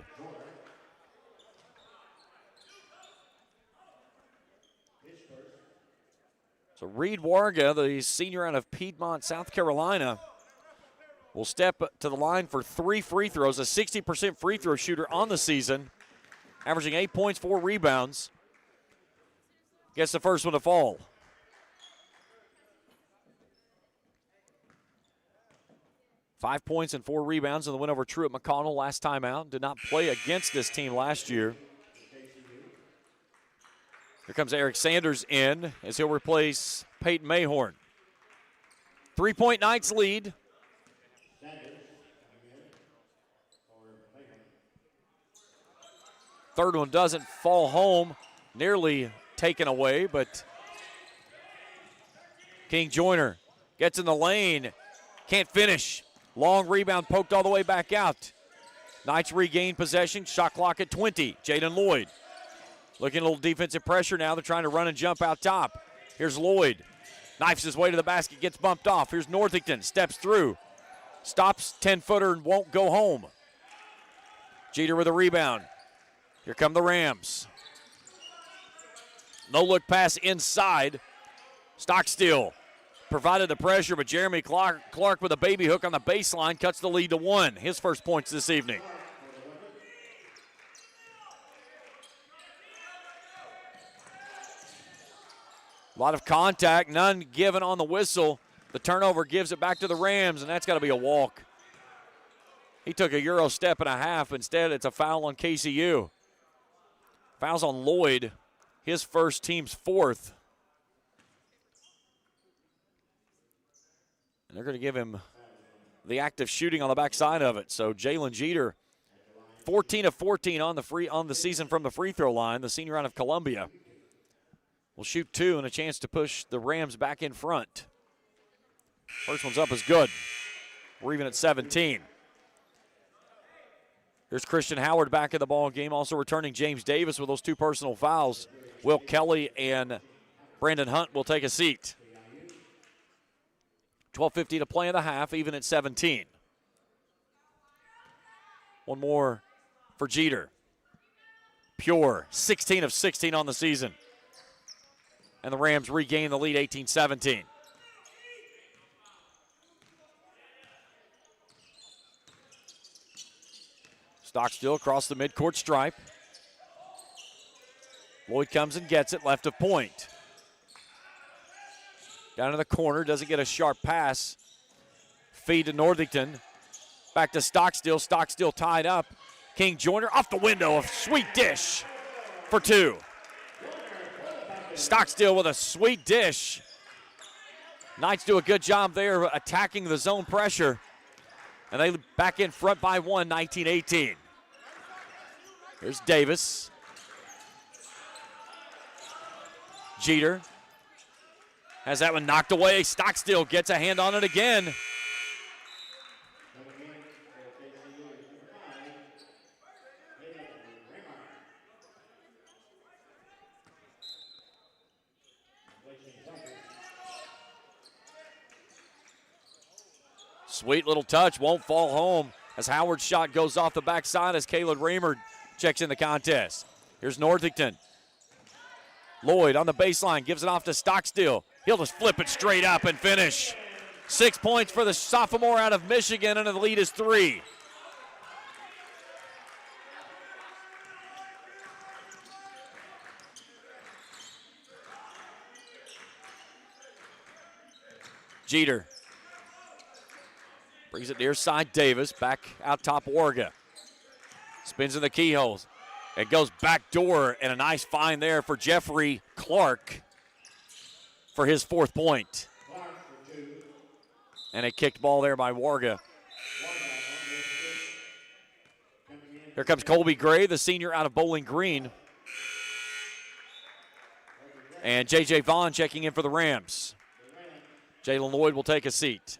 So Reed Warga, the senior out of Piedmont, South Carolina, will step to the line for 3 free throws, a 60% free throw shooter on the season, averaging 8 points, 4 rebounds. Gets the first one to fall. Five points and 4 rebounds in the win over Truett McConnell last time out. Did not play against this team last year. Here comes Eric Sanders in as he'll replace Peyton Mayhorn. 3-point Knights lead. Third one doesn't fall home. Nearly taken away, but King Joyner gets in the lane. Can't finish. Long rebound poked all the way back out. Knights regain possession. Shot clock at 20. Jaden Lloyd looking a little defensive pressure now. They're trying to run and jump out top. Here's Lloyd. Knifes his way to the basket, gets bumped off. Here's Northington, steps through. Stops 10-footer and won't go home. Jeter with a rebound. Here come the Rams. No-look pass inside. Stockstill provided the pressure, but Jeremy Clark with a baby hook on the baseline cuts the lead to 1. His first points this evening. A lot of contact, none given on the whistle. The turnover gives it back to the Rams, and that's got to be a walk. He took a Euro step and a half. Instead, it's a foul on KCU. Fouls on Lloyd, his first, team's 4th. And they're going to give him the active shooting on the backside of it. So Jalen Jeter, 14 of 14 on the season from the free throw line, the senior out of Columbia. Will shoot 2 and a chance to push the Rams back in front. First one's up is good. We're even at 17. Here's Christian Howard back in the ball game, also returning James Davis with those 2 personal fouls. Will Kelly and Brandon Hunt will take a seat. 12:50 to play in the half, even at 17. One more for Jeter. Pure, 16 of 16 on the season. And the Rams regain the lead 18-17. Stockstill across the midcourt stripe. Lloyd comes and gets it, left of point. Down in the corner, doesn't get a sharp pass. Feed to Northington. Back to Stockstill. Stockstill tied up. King Joyner off the window. A sweet dish for 2. Stockstill with a sweet dish. Knights do a good job there attacking the zone pressure. And they back in front by 1, 19-18. Here's Davis. Jeter has that one knocked away. Stockstill gets a hand on it again. Sweet little touch, won't fall home as Howard's shot goes off the backside as Caleb Raymer checks in the contest. Here's Northington. Lloyd on the baseline, gives it off to Stockstill. He'll just flip it straight up and finish. 6 points for the sophomore out of Michigan, and the lead is 3. Jeter brings it near side Davis, back out top Warga. Spins in the keyholes. It goes back door, and a nice find there for Jeffrey Clark for his 4th point. And a kicked ball there by Warga. Here comes Colby Gray, the senior out of Bowling Green. And J.J. Vaughn checking in for the Rams. Jalen Lloyd will take a seat.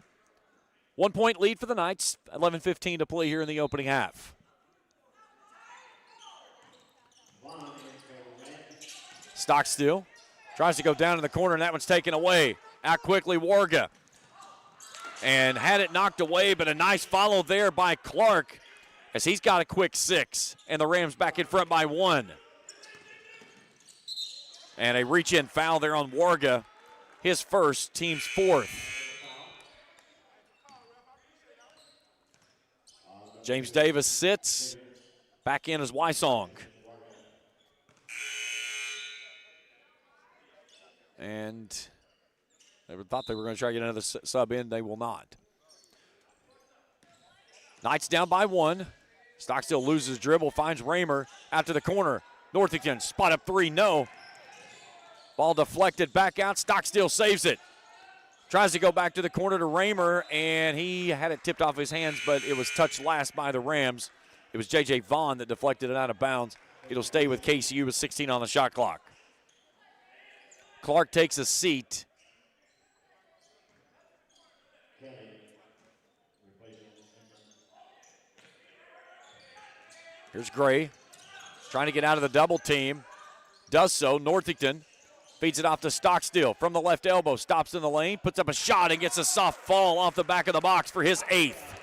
1 point lead for the Knights, 11:15 to play here in the opening half. Stockstill tries to go down in the corner, and that one's taken away. Out quickly, Warga. And had it knocked away, but a nice follow there by Clark as he's got a quick 6. And the Rams back in front by 1. And a reach-in foul there on Warga. His first, team's 4th. James Davis sits. Back in as Wysong. And they thought they were going to try to get another sub in. They will not. Knights down by 1. Stockstill loses dribble, finds Raymer out to the corner. Northington, spot up 3, no. Ball deflected back out. Stockstill saves it. Tries to go back to the corner to Raymer, and he had it tipped off his hands, but it was touched last by the Rams. It was J.J. Vaughn that deflected it out of bounds. It'll stay with KCU with 16 on the shot clock. Clark takes a seat. Here's Gray. Trying to get out of the double team. Does so. Northington feeds it off to Stockstill from the left elbow. Stops in the lane. Puts up a shot and gets a soft fall off the back of the box for his 8th.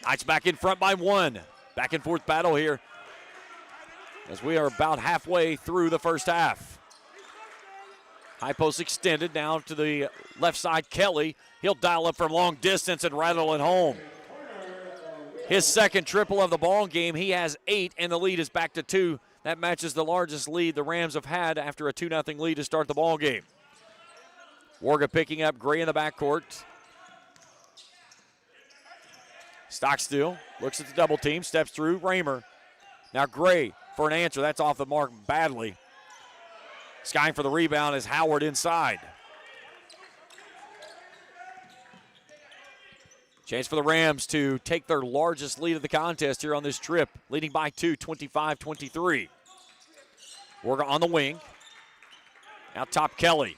Knights back in front by 1. Back and forth battle here as we are about halfway through the first half. High post extended now to the left side. Kelly. He'll dial up from long distance and rattle it home. His 2nd triple of the ball game. He has 8, and the lead is back to 2. That matches the largest lead the Rams have had after a 2-0 lead to start the ball game. Warga picking up Gray in the backcourt. Stockstill looks at the double team, steps through Raymer. Now Gray for an answer. That's off the mark badly. Skying for the rebound is Howard inside. Chance for the Rams to take their largest lead of the contest here on this trip, leading by 2, 25-23. Warga on the wing. Out top, Kelly.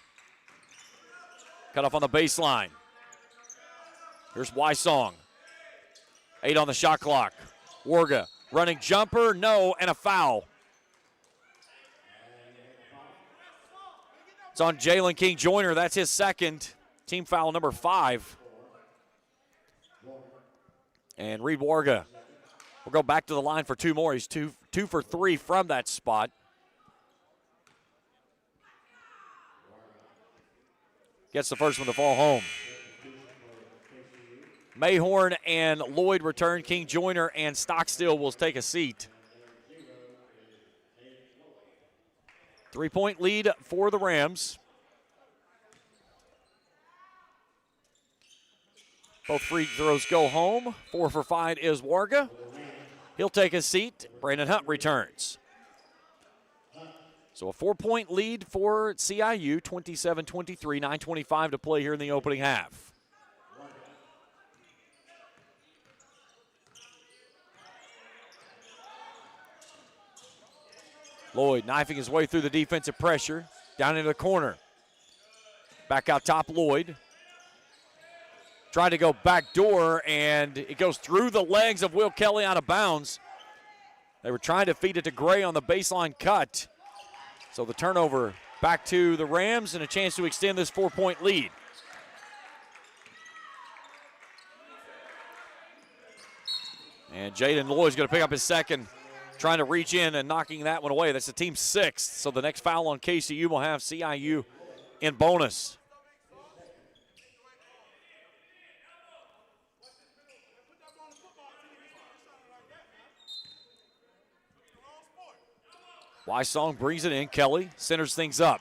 Cut off on the baseline. Here's Wysong. 8 on the shot clock. Warga running jumper, no, and a foul. It's on Jalen King Joyner. That's his second. Team foul number 5. And Reed Warga will go back to the line for 2 more. He's two for 3 from that spot. Gets the first one to fall home. Mayhorn and Lloyd return. King Joyner and Stockstill will take a seat. 3-point lead for the Rams. Both free throws go home. 4 for 5 is Warga. He'll take a seat. Brandon Hunt returns. So a 4-point lead for CIU, 27-23, 9:25 to play here in the opening half. Lloyd knifing his way through the defensive pressure, down into the corner. Back out top, Lloyd. Trying to go back door, and it goes through the legs of Will Kelly out of bounds. They were trying to feed it to Gray on the baseline cut. So the turnover back to the Rams and a chance to extend this 4-point lead. And Jaden Lloyd's going to pick up his second, trying to reach in and knocking that one away. That's the team's 6th. So the next foul on KCU will have CIU in bonus. Wysong brings it in. Kelly centers things up.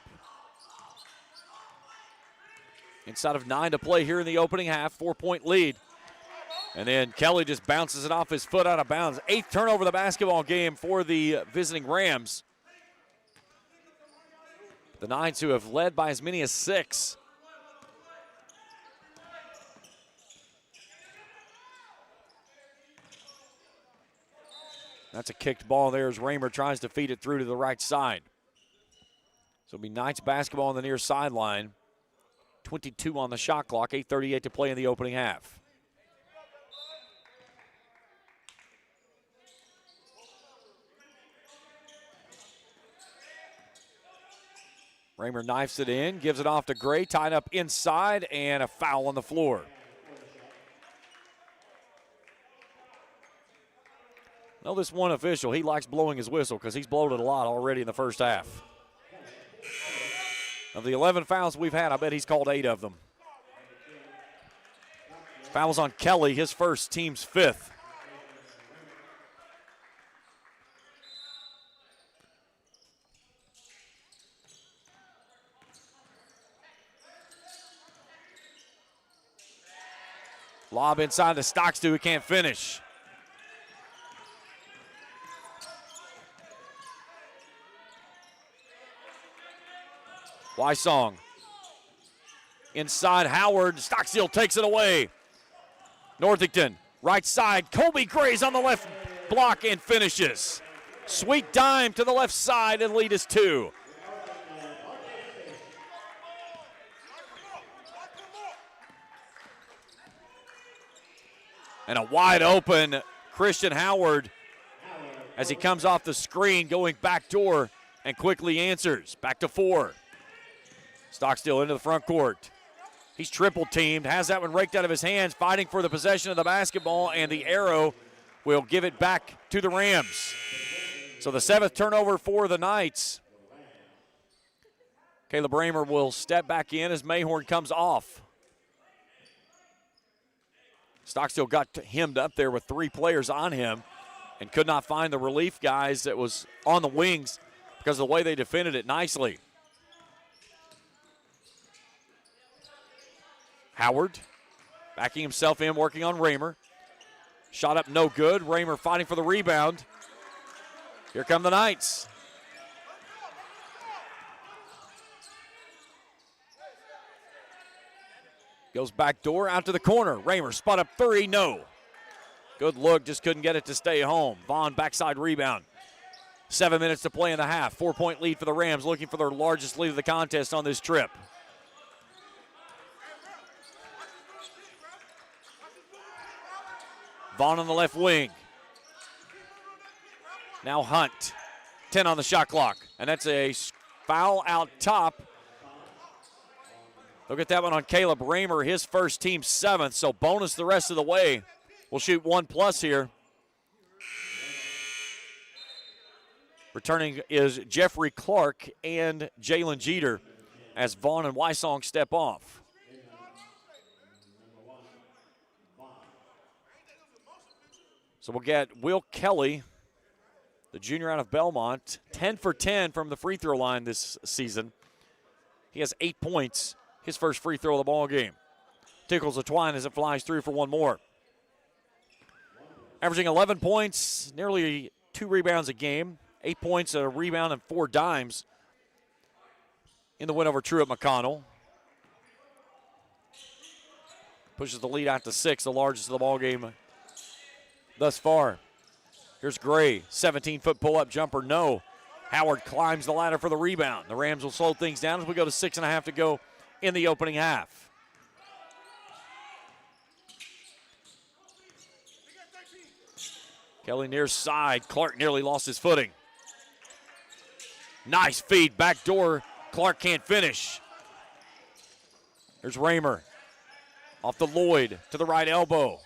Inside of 9 to play here in the opening half. 4-point lead. And then Kelly just bounces it off his foot out of bounds. 8th turnover of the basketball game for the visiting Rams. The Nines, who have led by as many as 6. That's a kicked ball there as Raymer tries to feed it through to the right side. So it'll be Knights basketball on the near sideline. 22 on the shot clock, 8:38 to play in the opening half. Raymer knifes it in, gives it off to Gray, tied up inside, and a foul on the floor. Know this one official, he likes blowing his whistle because he's blown it a lot already in the first half. Of the 11 fouls we've had, I bet he's called 8 of them. Fouls on Kelly, his first, team's 5th. Lob inside the Stockstill, who can't finish. Wysong. Inside Howard. Stockstill takes it away. Northington, right side. Colby Gray's on the left block and finishes. Sweet dime to the left side, and lead is 2. And a wide open Christian Howard as he comes off the screen, going back door and quickly answers. Back to 4. Stockstill into the front court. He's triple teamed, has that one raked out of his hands, fighting for the possession of the basketball, and the arrow will give it back to the Rams. So the 7th turnover for the Knights. Caleb Raymer will step back in as Mayhorn comes off. Stockstill got hemmed up there with 3 players on him and could not find the relief guys that was on the wings because of the way they defended it nicely. Howard backing himself in, working on Raymer. Shot up no good. Raymer fighting for the rebound. Here come the Knights. Goes back door out to the corner. Raymer spot up 3, no. Good look, just couldn't get it to stay home. Vaughn backside rebound. 7 minutes to play in the half. 4-point lead for the Rams, looking for their largest lead of the contest on this trip. Vaughn on the left wing. Now Hunt, 10 on the shot clock, and that's a foul out top. They'll get that one on Caleb Raymer, his first, team 7th, so bonus the rest of the way. We'll shoot 1+ here. Returning is Jeffrey Clark and Jalen Jeter as Vaughn and Wysong step off. So we'll get Will Kelly, the junior out of Belmont, 10 for 10 from the free throw line this season. He has 8 points, his first free throw of the ball game. Tickles the twine as it flies through for one more. Averaging 11 points, nearly 2 rebounds a game, 8 points, a rebound, and 4 dimes in the win over Truett McConnell. Pushes the lead out to 6, the largest of the ball game thus far. Here's Gray, 17-foot pull-up jumper, no. Howard climbs the ladder for the rebound. The Rams will slow things down as we go to 6.5 to go in the opening half. Kelly near side. Clark nearly lost his footing. Nice feed, back door. Clark can't finish. There's Raymer. Off the Lloyd to the right elbow.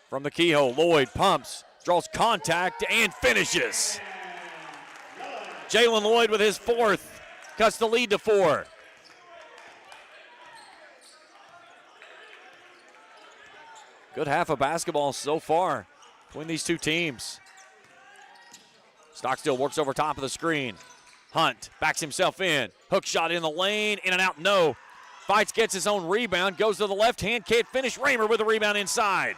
From the keyhole, Lloyd pumps, draws contact, and finishes. Jalen Lloyd with his 4th, cuts the lead to 4. Good half of basketball so far between these two teams. Stockstill works over top of the screen. Hunt backs himself in. Hook shot in the lane, in and out, no. Fights, gets his own rebound, goes to the left hand, can't finish. Raymer with the rebound inside.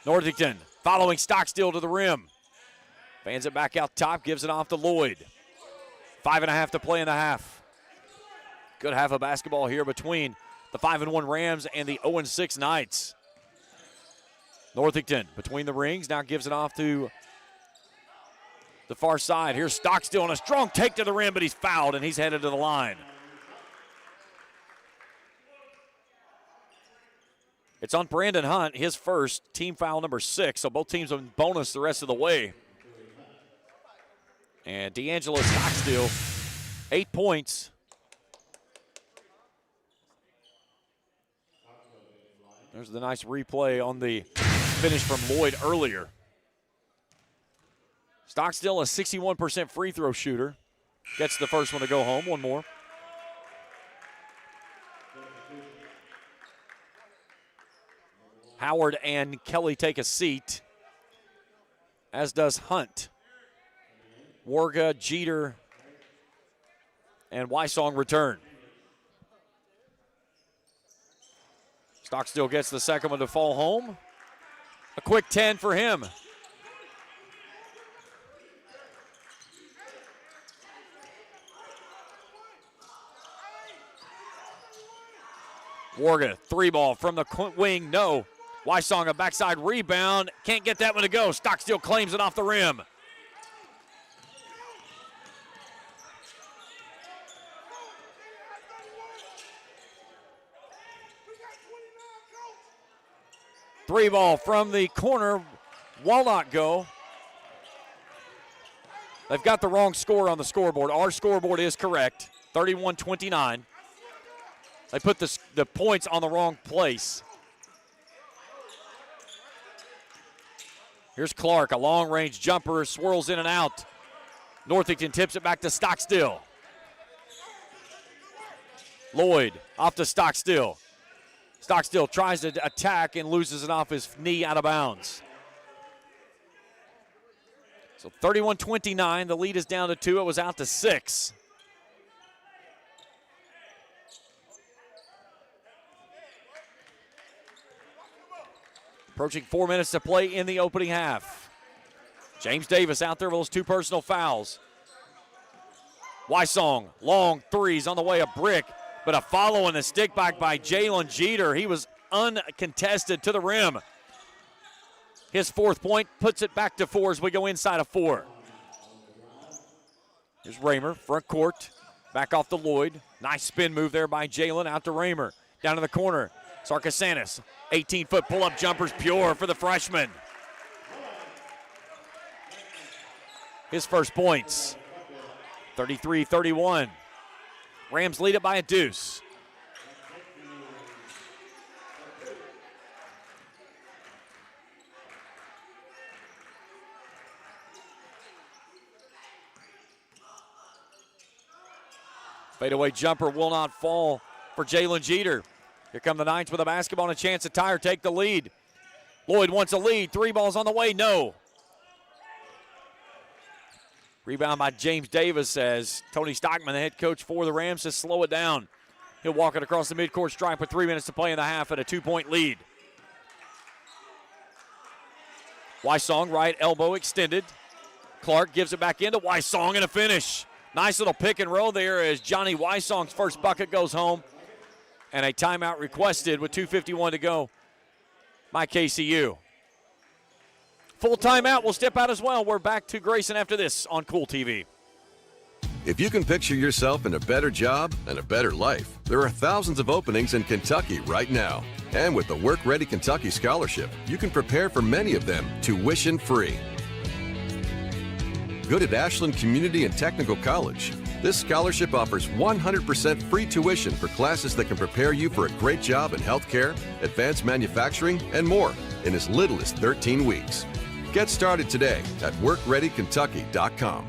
Northington following Stockstill to the rim. Fans it back out top, gives it off to Lloyd. 5.5 to play in the half. Good half of basketball here between the 5-1 Rams and the 0-6 Knights. Northington between the rings, now gives it off to the far side. Here's Stockstill on a strong take to the rim, but he's fouled and he's headed to the line. It's on Brandon Hunt, his first, team foul number 6, so both teams on bonus the rest of the way. And D'Angelo Stockstill, 8 points. There's the nice replay on the finish from Lloyd earlier. Stockstill, a 61% free throw shooter. Gets the first one to go home. One more. Howard and Kelly take a seat, as does Hunt. Warga, Jeter, and Wysong return. Stockstill gets the second one to fall home. A quick 10 for him. Warga, 3-ball from the wing, no. Wysong, a backside rebound, can't get that one to go. Stockstill claims it off the rim. Three-ball from the corner, will not go. They've got the wrong score on the scoreboard. Our scoreboard is correct, 31-29. They put the points on the wrong place. Here's Clark, a long-range jumper, swirls in and out. Northington tips it back to Stockstill. Lloyd off to Stockstill. Stockstill tries to attack and loses it off his knee out of bounds. So 31-29, the lead is down to 2. It was out to 6. Approaching 4 minutes to play in the opening half. James Davis out there with those 2 personal fouls. Wysong, long threes on the way, a brick, but a follow and a stick back by Jalen Jeter. He was uncontested to the rim. His 4th point puts it back to 4 as we go inside of 4. Here's Raymer, front court, back off to Lloyd. Nice spin move there by Jalen, out to Raymer. Down to the corner. Sarkasanis, 18-foot pull-up jumpers pure for the freshman. His first points, 33-31. Rams lead it by a deuce. Fadeaway jumper will not fall for Jalen Jeter. Here come the Knights with a basketball and a chance to tie or take the lead. Lloyd wants a lead. 3 balls on the way. No. Rebound by James Davis as Tony Stockman, the head coach for the Rams, says slow it down. He'll walk it across the midcourt stripe with 3 minutes to play in the half at a 2-point lead. Wysong, right elbow extended. Clark gives it back into Wysong and a finish. Nice little pick and roll there as Johnny Wysong's first bucket goes home. And a timeout requested with 2:51 to go by KCU. Full timeout. We'll step out as well. We're back to Grayson after this on Kool TV. If you can picture yourself in a better job and a better life, there are thousands of openings in Kentucky right now. And with the Work Ready Kentucky Scholarship, you can prepare for many of them tuition-free. Good at Ashland Community and Technical College. This scholarship offers 100% free tuition for classes that can prepare you for a great job in healthcare, advanced manufacturing, and more in as little as 13 weeks. Get started today at workreadykentucky.com.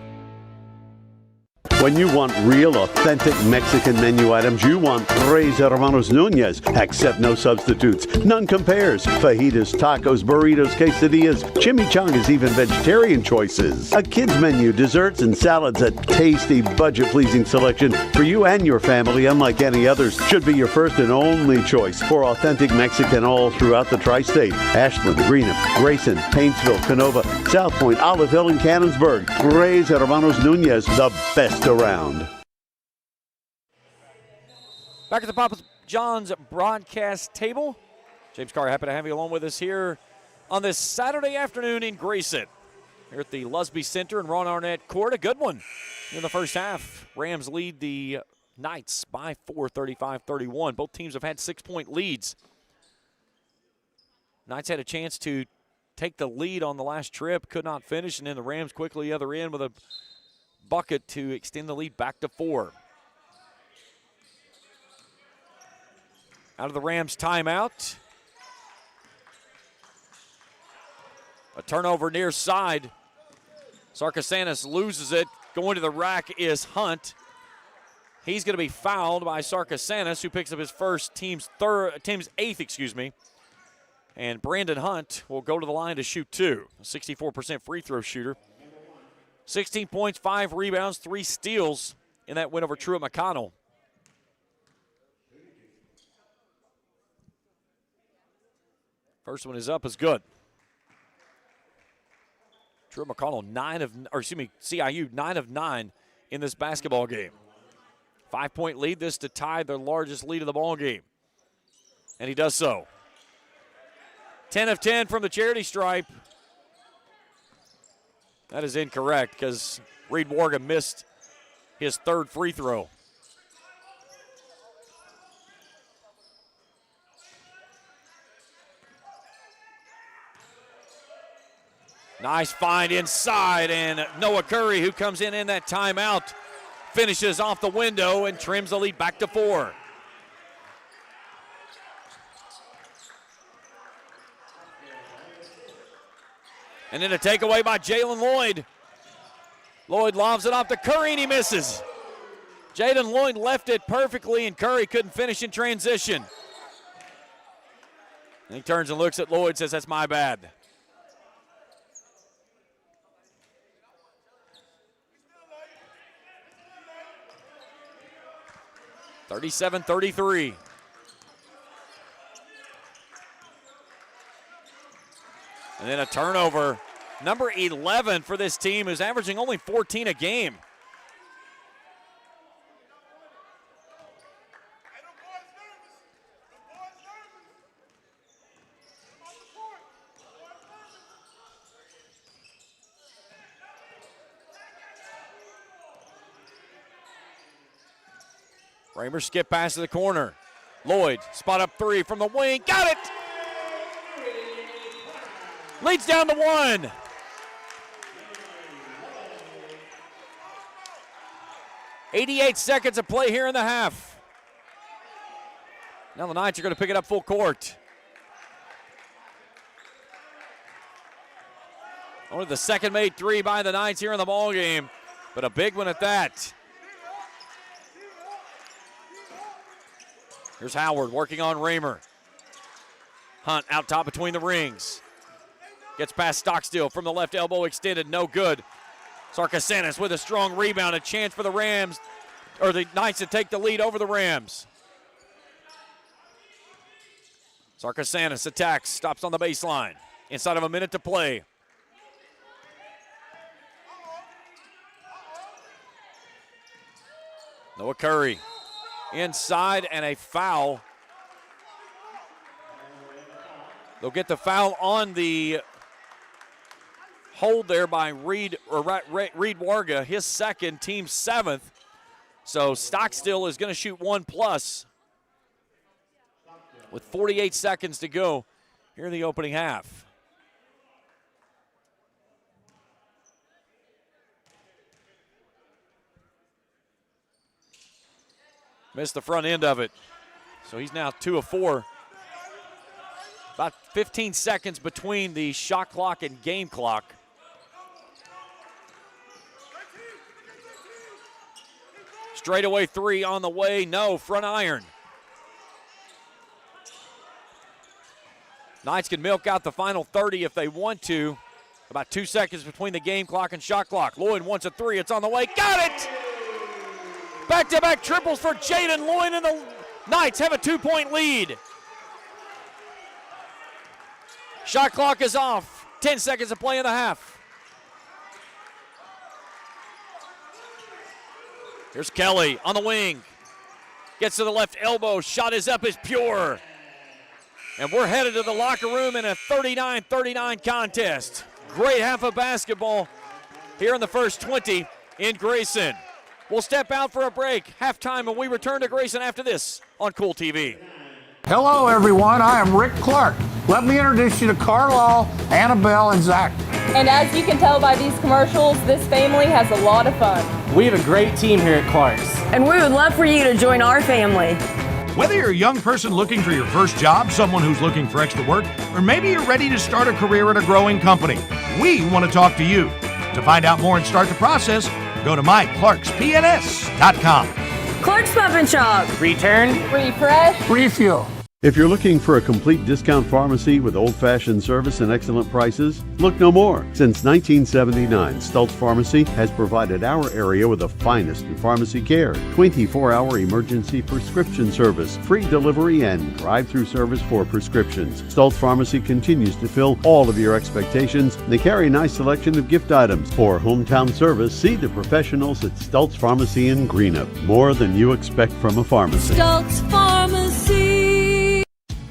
When you want real, authentic Mexican menu items, you want Tres Hermanos Nunez. Accept no substitutes. None compares. Fajitas, tacos, burritos, quesadillas, chimichangas, even vegetarian choices. A kids menu, desserts and salads, a tasty, budget-pleasing selection for you and your family, unlike any others. Should be your first and only choice for authentic Mexican all throughout the tri-state. Ashland, Greenup, Grayson, Paintsville, Canova, South Point, Olive Hill, and Cannonsburg. Tres Hermanos Nunez, the best around. Back at the Papa John's broadcast table. James Carr, happy to have you along with us here on this Saturday afternoon in Grayson. Here at the Lusby Center and Ron Arnett Court. A good one in the first half. Rams lead the Knights by 4, 35-31. Both teams have had 6-point leads. Knights had a chance to take the lead on the last trip, could not finish, and then the Rams quickly the other end with a bucket to extend the lead back to 4. Out of the Rams timeout. A turnover near side. Sarkasanis loses it. Going to the rack is Hunt. He's going to be fouled by Sarkasanis, who picks up his first team's 8th, And Brandon Hunt will go to the line to shoot 2. A 64% free throw shooter. 16 points, 5 rebounds, 3 steals in that win over Truett McConnell. First one is up, is good. Truett McConnell, CIU 9 of 9 in this basketball game. 5-point lead, this to tie their largest lead of the ball game. And he does so. 10 of 10 from the charity stripe. That is incorrect because Reed Morgan missed his 3rd free throw. Nice find inside, and Noah Curry, who comes in that timeout, finishes off the window and trims the lead back to 4. And then a takeaway by Jalen Lloyd. Lloyd lobs it off to Curry, and he misses. Jaden Lloyd left it perfectly, and Curry couldn't finish in transition. And he turns and looks at Lloyd, says, that's my bad. (37-33). And then a turnover. Number 11 for this team, who's averaging only 14 a game. Raymer skip pass to the corner. Lloyd, spot up three from the wing. Got it! Leads down to 1. .88 seconds of play here in the half. Now the Knights are going to pick it up full court. Only the second made three by the Knights here in the ballgame, but a big one at that. Here's Howard working on Raymer. Hunt out top between the rings. Gets past Stockstill from the left elbow extended, no good. Sarkasanis with a strong rebound, a chance for the Rams, or the Knights to take the lead over the Rams. Sarkasanis attacks, stops on the baseline. Inside of a minute to play. Noah Curry inside and a foul. They'll get the foul on the hold there by Reed Warga, his second, team 7th. So Stockstill is going to shoot 1+ with 48 seconds to go here in the opening half. Missed the front end of it. So he's now 2 of 4. About 15 seconds between the shot clock and game clock. Straightaway three on the way. No, front iron. Knights can milk out the final 30 if they want to. About 2 seconds between the game clock and shot clock. Lloyd wants a three. It's on the way. Got it! Back-to-back triples for Jaden Lloyd, and the Knights have a 2-point lead. Shot clock is off. 10 seconds to play in the half. Here's Kelly on the wing. Gets to the left elbow. Shot is up, is pure. And we're headed to the locker room in a 39-39 contest. Great half of basketball here in the first 20 in Grayson. We'll step out for a break, halftime, and we return to Grayson after this on Kool TV. Hello, everyone. I am Rick Clark. Let me introduce you to Carlisle, Annabelle, and Zach. And as you can tell by these commercials, this family has a lot of fun. We have a great team here at Clark's. And we would love for you to join our family. Whether you're a young person looking for your first job, someone who's looking for extra work, or maybe you're ready to start a career at a growing company, we want to talk to you. To find out more and start the process, go to myclarkspns.com. Clark's Pump and Shop. Return. Refresh. Refuel. If you're looking for a complete discount pharmacy with old-fashioned service and excellent prices, look no more. Since 1979, Stultz Pharmacy has provided our area with the finest in pharmacy care, 24-hour emergency prescription service, free delivery, and drive-through service for prescriptions. Stultz Pharmacy continues to fill all of your expectations. They carry a nice selection of gift items. For hometown service, see the professionals at Stultz Pharmacy in Greenup. More than you expect from a pharmacy. Stultz Pharmacy.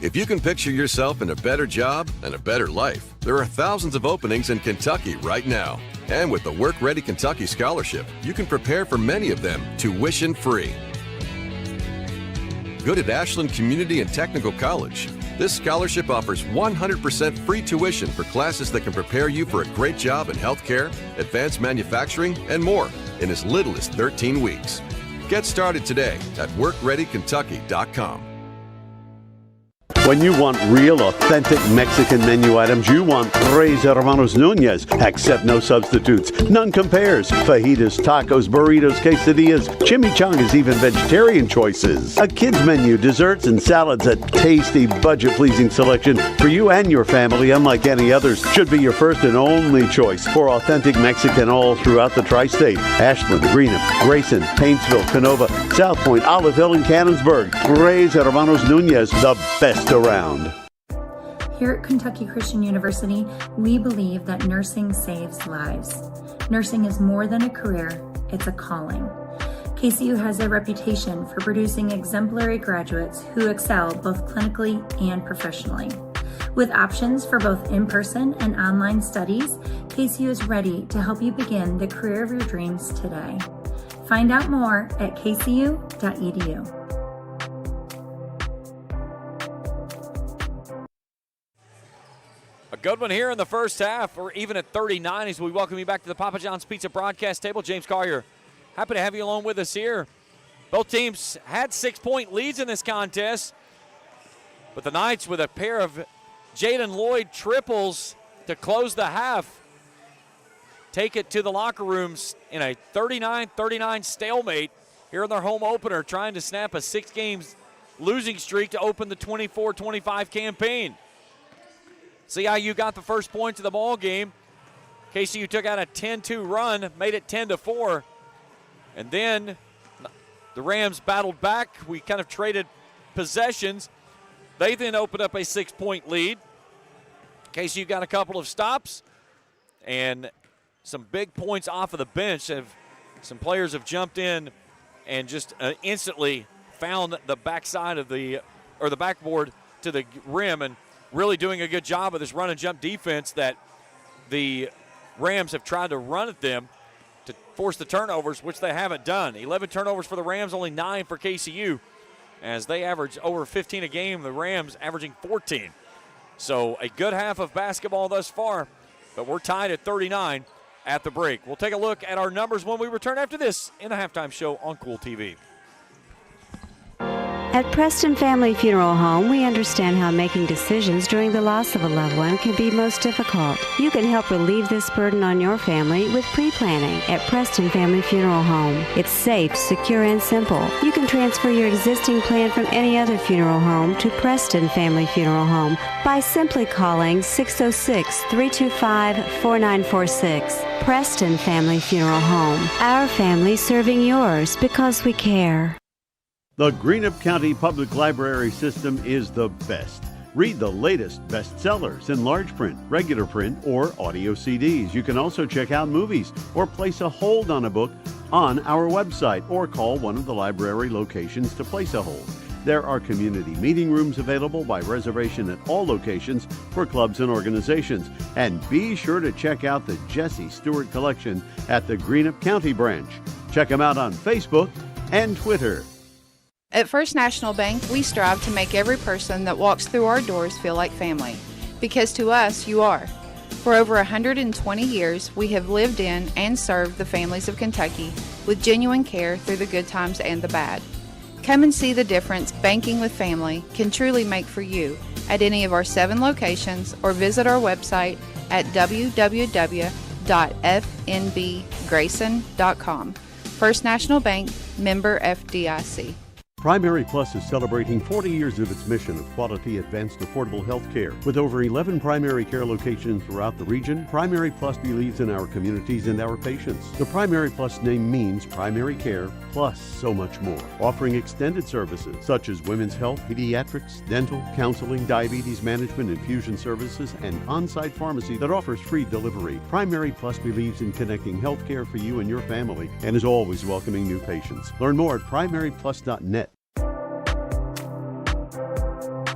If you can picture yourself in a better job and a better life, there are thousands of openings in Kentucky right now. And with the Work Ready Kentucky Scholarship, you can prepare for many of them tuition-free. Good at Ashland Community and Technical College. This scholarship offers 100% free tuition for classes that can prepare you for a great job in healthcare, advanced manufacturing, and more in as little as 13 weeks. Get started today at workreadykentucky.com. When you want real, authentic Mexican menu items, you want Tres Hermanos Nunez. Accept no substitutes. None compares. Fajitas, tacos, burritos, quesadillas, chimichangas, even vegetarian choices. A kids menu, desserts, and salads. A tasty, budget-pleasing selection for you and your family, unlike any others. Should be your first and only choice for authentic Mexican all throughout the tri-state. Ashland, Greenup, Grayson, Paintsville, Canova, South Point, Olive Hill, and Cannonsburg. Tres Hermanos Nunez, the best around. Here at Kentucky Christian University, we believe that nursing saves lives. Nursing is more than a career, it's a calling. KCU has a reputation for producing exemplary graduates who excel both clinically and professionally. With options for both in-person and online studies, KCU is ready to help you begin the career of your dreams today. Find out more at kcu.edu. good one here in the first half. We're even at 39 as we welcome you back to the Papa John's Pizza broadcast table. James Collier, happy to have you along with us here. Both teams had 6-point leads in this contest, but the Knights with a pair of Jaden Lloyd triples to close the half take it to the locker rooms in a 39-39 stalemate here in their home opener, trying to snap a 6-game losing streak to open the 24-25 campaign. CIU got the first point to the ball game. KCU took out a 10-2 run, made it 10-4, and then the Rams battled back. We kind of traded possessions. They then opened up a 6-point lead. KCU got a couple of stops and some big points off of the bench. Some players have jumped in and just instantly found the backside of the backboard to the rim, and really doing a good job of this run and jump defense that the Rams have tried to run at them to force the turnovers, which they haven't done. 11 turnovers for the Rams, only 9 for KCU, as they average over 15 a game, the Rams averaging 14. So a good half of basketball thus far, but we're tied at 39 at the break. We'll take a look at our numbers when we return after this in the halftime show on Kool TV. At Preston Family Funeral Home, we understand how making decisions during the loss of a loved one can be most difficult. You can help relieve this burden on your family with pre-planning at Preston Family Funeral Home. It's safe, secure, and simple. You can transfer your existing plan from any other funeral home to Preston Family Funeral Home by simply calling 606-325-4946. Preston Family Funeral Home. Our family serving yours because we care. The Greenup County Public Library system is the best. Read the latest bestsellers in large print, regular print, or audio CDs. You can also check out movies or place a hold on a book on our website or call one of the library locations to place a hold. There are community meeting rooms available by reservation at all locations for clubs and organizations. And be sure to check out the Jesse Stewart collection at the Greenup County branch. Check them out on Facebook and Twitter. At First National Bank, we strive to make every person that walks through our doors feel like family, because to us, you are. For over 120 years, we have lived in and served the families of Kentucky with genuine care through the good times and the bad. Come and see the difference banking with family can truly make for you at any of our 7 locations, or visit our website at www.fnbgrayson.com. First National Bank, member FDIC. Primary Plus is celebrating 40 years of its mission of quality, advanced, affordable health care. With over 11 primary care locations throughout the region, Primary Plus believes in our communities and our patients. The Primary Plus name means primary care plus so much more, offering extended services such as women's health, pediatrics, dental, counseling, diabetes management, infusion services, and on-site pharmacy that offers free delivery. Primary Plus believes in connecting health care for you and your family and is always welcoming new patients. Learn more at primaryplus.net.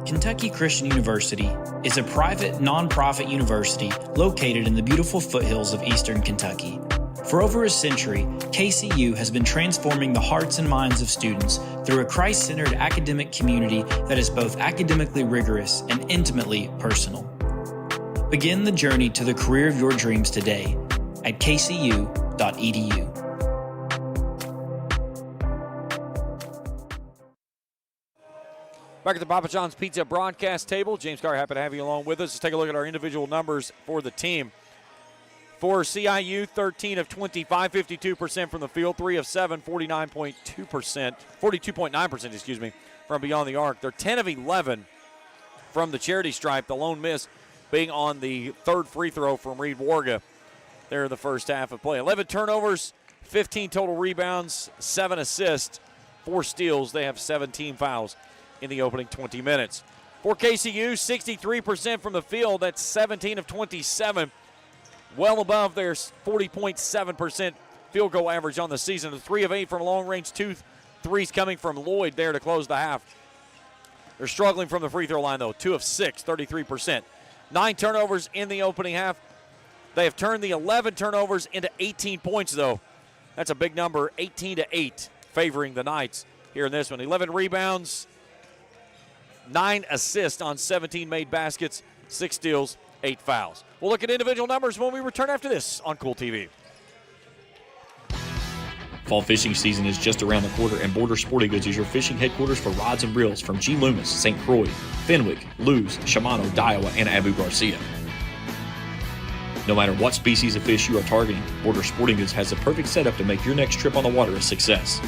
Kentucky Christian University is a private, nonprofit university located in the beautiful foothills of eastern Kentucky. For over a century, KCU has been transforming the hearts and minds of students through a Christ-centered academic community that is both academically rigorous and intimately personal. Begin the journey to the career of your dreams today at kcu.edu. Back at the Papa John's Pizza broadcast table, James Carr, happy to have you along with us. Let's take a look at our individual numbers for the team. For CIU, 13 of 25, 52% from the field, 3 of 7, 42.9%, from beyond the arc. They're 10 of 11 from the charity stripe, the lone miss being on the third free throw from Reed Warga there in the first half of play. 11 turnovers, 15 total rebounds, 7 assists, 4 steals. They have 17 fouls in the opening 20 minutes. For KCU, 63% from the field. That's 17 of 27. Well above their 40.7% field goal average on the season. 3 of 8 from long range, 2 threes coming from Lloyd there to close the half. They're struggling from the free throw line, though. 2 of 6, 33%. 9 turnovers in the opening half. They have turned the 11 turnovers into 18 points, though. That's a big number, 18-8, favoring the Knights here in this one. 11 rebounds, 9 assists on 17 made baskets, 6 steals, 8 fouls. We'll look at individual numbers when we return after this on Kool TV. Fall fishing season is just around the corner, and Border Sporting Goods is your fishing headquarters for rods and reels from G. Loomis, St. Croix, Fenwick, Lewes, Shimano, Daiwa, and Abu Garcia. No matter what species of fish you are targeting, Border Sporting Goods has the perfect setup to make your next trip on the water a success.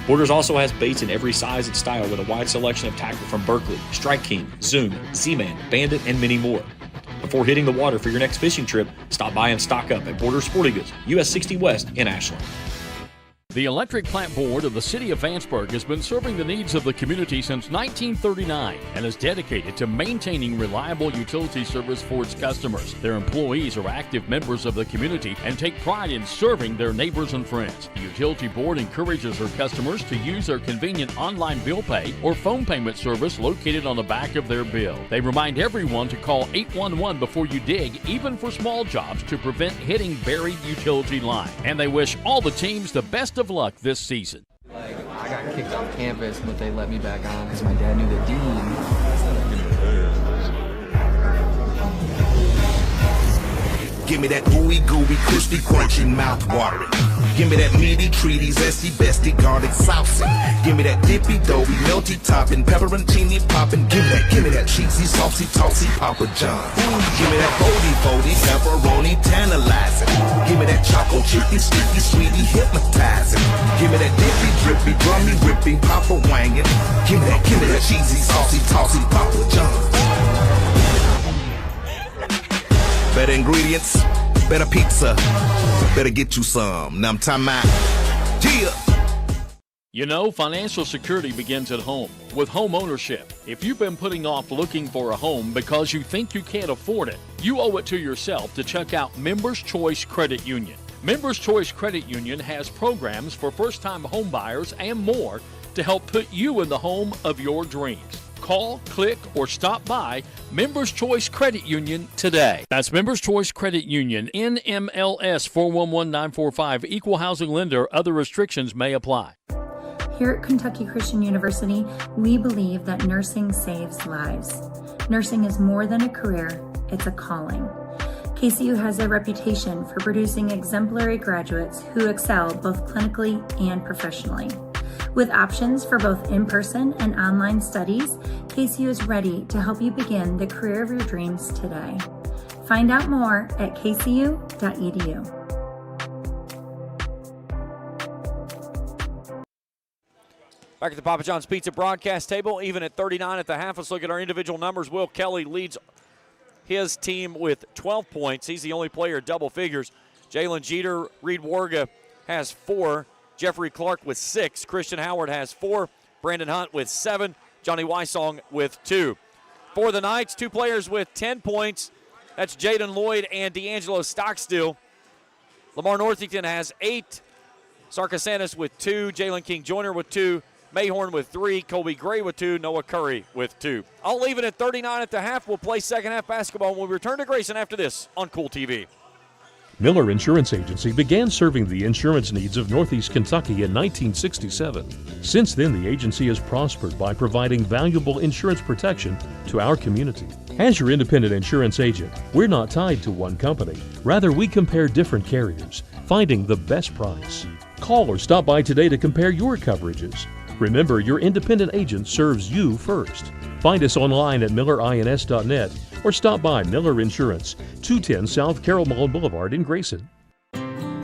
Borders also has baits in every size and style with a wide selection of tackle from Berkley, Strike King, Zoom, Z-Man, Bandit, and many more. Before hitting the water for your next fishing trip, stop by and stock up at Border Sporting Goods, US 60 West in Ashland. The Electric Plant Board of the City of Vanceburg has been serving the needs of the community since 1939 and is dedicated to maintaining reliable utility service for its customers. Their employees are active members of the community and take pride in serving their neighbors and friends. The Utility Board encourages their customers to use their convenient online bill pay or phone payment service located on the back of their bill. They remind everyone to call 811 before you dig, even for small jobs, to prevent hitting buried utility line. And they wish all the teams the best of luck this season. I got kicked off campus, but they let me back on because my dad knew the dean. Give me that ooey gooey, crispy, crunchy, mouth-watering. Give me that meaty, treaty, zesty, bestie, garlic, saucy. Give me that dippy, doughy, melty, topping, pepperoncini, popping. Give me that cheesy, saucy, tossy, Papa John. Give me that foldy, pepperoni, tantalizing. Give me that choco chicky, sticky, sweetie, hypnotizing. Give me that dippy, drippy, drummy, whipping, Papa wanging. Give me that cheesy, saucy, tossy, Papa John. Better ingredients, better pizza, better get you some. Now I'm talking about, yeah. You know, financial security begins at home with home ownership. If you've been putting off looking for a home because you think you can't afford it, you owe it to yourself to check out Members Choice Credit Union. Members Choice Credit Union has programs for first-time home buyers and more to help put you in the home of your dreams. Call, click, or stop by Members Choice Credit Union today. That's Members Choice Credit Union, NMLS 411945, Equal Housing Lender. Other restrictions may apply. Here at Kentucky Christian University, we believe that nursing saves lives. Nursing is more than a career, it's a calling. KCU has a reputation for producing exemplary graduates who excel both clinically and professionally. With options for both in-person and online studies, KCU is ready to help you begin the career of your dreams today. Find out more at kcu.edu. Back at the Papa John's Pizza broadcast table, even at 39 at the half. Let's look at our individual numbers. Will Kelly leads his team with 12 points. He's the only player double figures. Jalen Jeter, Reed Warga has 4. Jeffrey Clark with 6. Christian Howard has 4. Brandon Hunt with 7. Johnny Wysong with 2. For the Knights, 2 players with 10 points. That's Jaden Lloyd and D'Angelo Stockstill. Lamar Northington has 8. Sarkasanis with 2. Jalen King Joyner with 2. Mayhorn with 3. Colby Gray with 2. Noah Curry with 2. I'll leave it at 39 at the half. We'll play second half basketball when we return to Grayson after this on Kool TV. Miller Insurance Agency began serving the insurance needs of Northeast Kentucky in 1967. Since then, the agency has prospered by providing valuable insurance protection to our community. As your independent insurance agent, we're not tied to one company. Rather, we compare different carriers, finding the best price. Call or stop by today to compare your coverages. Remember, your independent agent serves you first. Find us online at millerins.net or stop by Miller Insurance, 210 South Carroll Mall Boulevard in Grayson.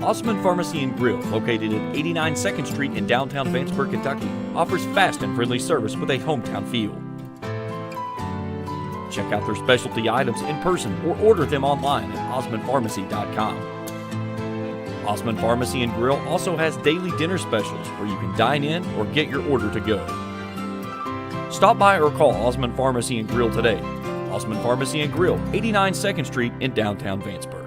Osman Pharmacy and Grill, located at 89 2nd Street in downtown Vanceburg, Kentucky, offers fast and friendly service with a hometown feel. Check out their specialty items in person or order them online at osmanpharmacy.com. Osman Pharmacy and Grill also has daily dinner specials where you can dine in or get your order to go. Stop by or call Osman Pharmacy and Grill today. Osman Pharmacy and Grill, 89 2nd Street in downtown Vanceburg.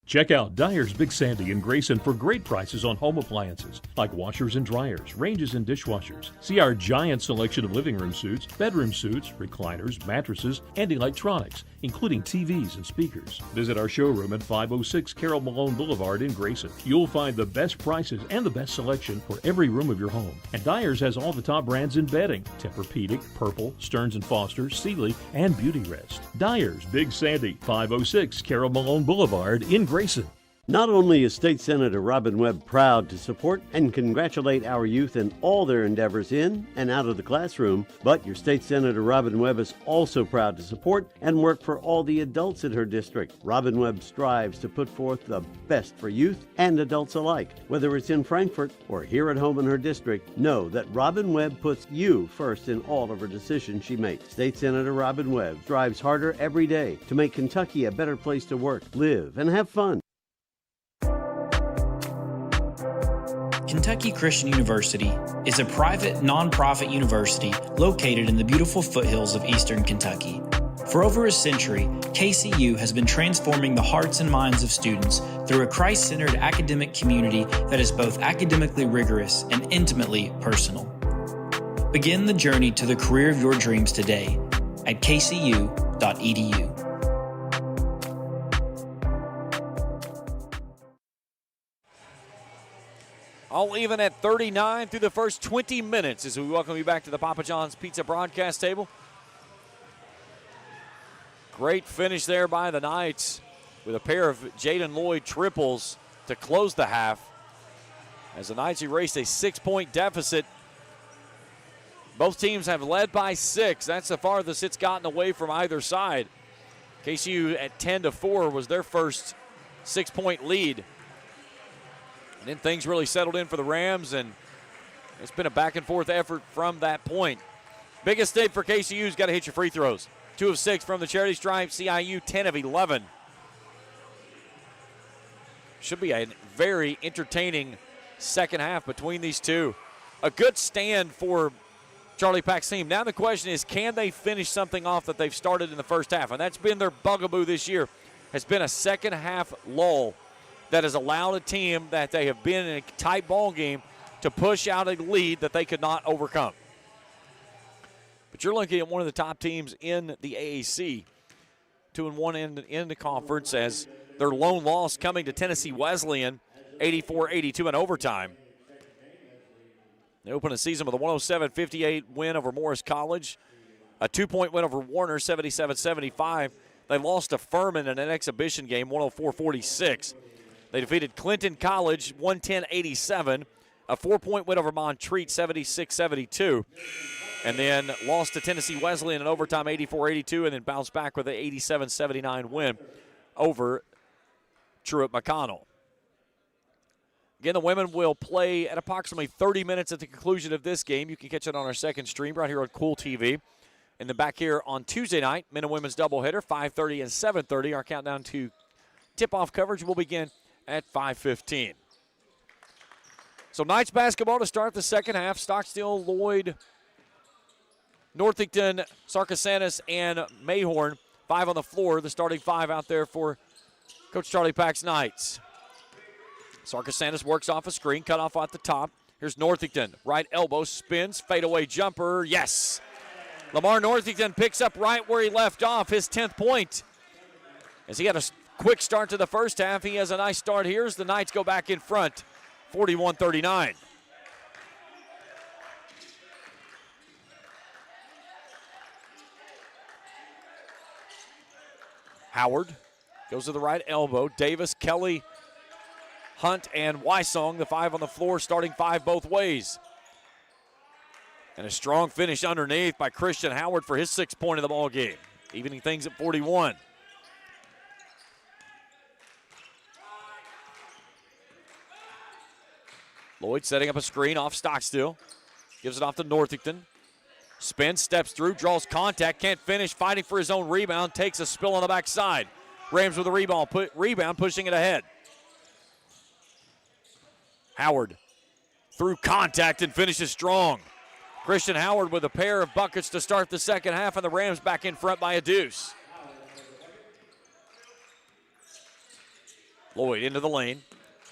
Check out Dyer's Big Sandy in Grayson for great prices on home appliances like washers and dryers, ranges and dishwashers. See our giant selection of living room suites, bedroom suites, recliners, mattresses, and electronics, including TVs and speakers. Visit our showroom at 506 Carroll Malone Boulevard in Grayson. You'll find the best prices and the best selection for every room of your home. And Dyer's has all the top brands in bedding: Tempur-Pedic, Purple, Stearns & Foster, Sealy, and Beautyrest. Dyer's Big Sandy, 506 Carroll Malone Boulevard in Grayson. Not only is State Senator Robin Webb proud to support and congratulate our youth in all their endeavors in and out of the classroom, but your State Senator Robin Webb is also proud to support and work for all the adults in her district. Robin Webb strives to put forth the best for youth and adults alike. Whether it's in Frankfort or here at home in her district, know that Robin Webb puts you first in all of her decisions she makes. State Senator Robin Webb strives harder every day to make Kentucky a better place to work, live, and have fun. Kentucky Christian University is a private, nonprofit university located in the beautiful foothills of eastern Kentucky. For over a century, KCU has been transforming the hearts and minds of students through a Christ-centered academic community that is both academically rigorous and intimately personal. Begin the journey to the career of your dreams today at kcu.edu. All even at 39 through the first 20 minutes as we welcome you back to the Papa John's Pizza broadcast table. Great finish there by the Knights with a pair of Jaden Lloyd triples to close the half as the Knights erased a 6-point deficit. Both teams have led by 6. That's the farthest it's gotten away from either side. KCU at 10-4 was their first 6-point lead. And then things really settled in for the Rams, and it's been a back-and-forth effort from that point. Biggest thing for KCU's got to hit your free throws. 2 of 6 from the charity stripe. CIU 10 of 11. Should be a very entertaining second half between these two. A good stand for Charlie Pack's team. Now the question is, can they finish something off that they've started in the first half? And that's been their bugaboo this year, has been a second half lull that has allowed a team that they have been in a tight ball game to push out a lead that they could not overcome. But you're looking at one of the top teams in the AAC, 2-1 in the conference, as their lone loss coming to Tennessee Wesleyan, 84-82 in overtime. They opened the season with a 107-58 win over Morris College, a 2-point win over Warner, 77-75. They lost to Furman in an exhibition game, 104-46. They defeated Clinton College 110-87, a 4-point win over Montreat 76-72, and then lost to Tennessee Wesleyan in overtime 84-82, and then bounced back with an 87-79 win over Truett McConnell. Again, the women will play at approximately 30 minutes at the conclusion of this game. You can catch it on our second stream right here on Kool TV. And then back here on Tuesday night, men and women's doubleheader, 5:30 and 7:30. Our countdown to tip-off coverage will begin at 5:15. So Knights basketball to start the second half. Stockstill, Lloyd, Northington, Sarkasanis, and Mayhorn, 5 on the floor. The starting 5 out there for Coach Charlie Pack's Knights. Sarkasanis works off a screen, cut off at the top. Here's Northington, right elbow, spins, fadeaway jumper, yes. Lamar Northington picks up right where he left off, his 10th point. As he had a quick start to the first half, he has a nice start here as the Knights go back in front, 41-39. Howard goes to the right elbow. Davis, Kelly, Hunt, and Wysong, the 5 on the floor, starting 5 both ways. And a strong finish underneath by Christian Howard for his 6th point of the ball game, evening things at 41. Lloyd setting up a screen off Stockstill. Gives it off to Northington. Spins, steps through, draws contact, can't finish, fighting for his own rebound, takes a spill on the backside. Rams with a rebound, pushing it ahead. Howard through contact and finishes strong. Christian Howard with a pair of buckets to start the second half, and the Rams back in front by a deuce. Lloyd into the lane.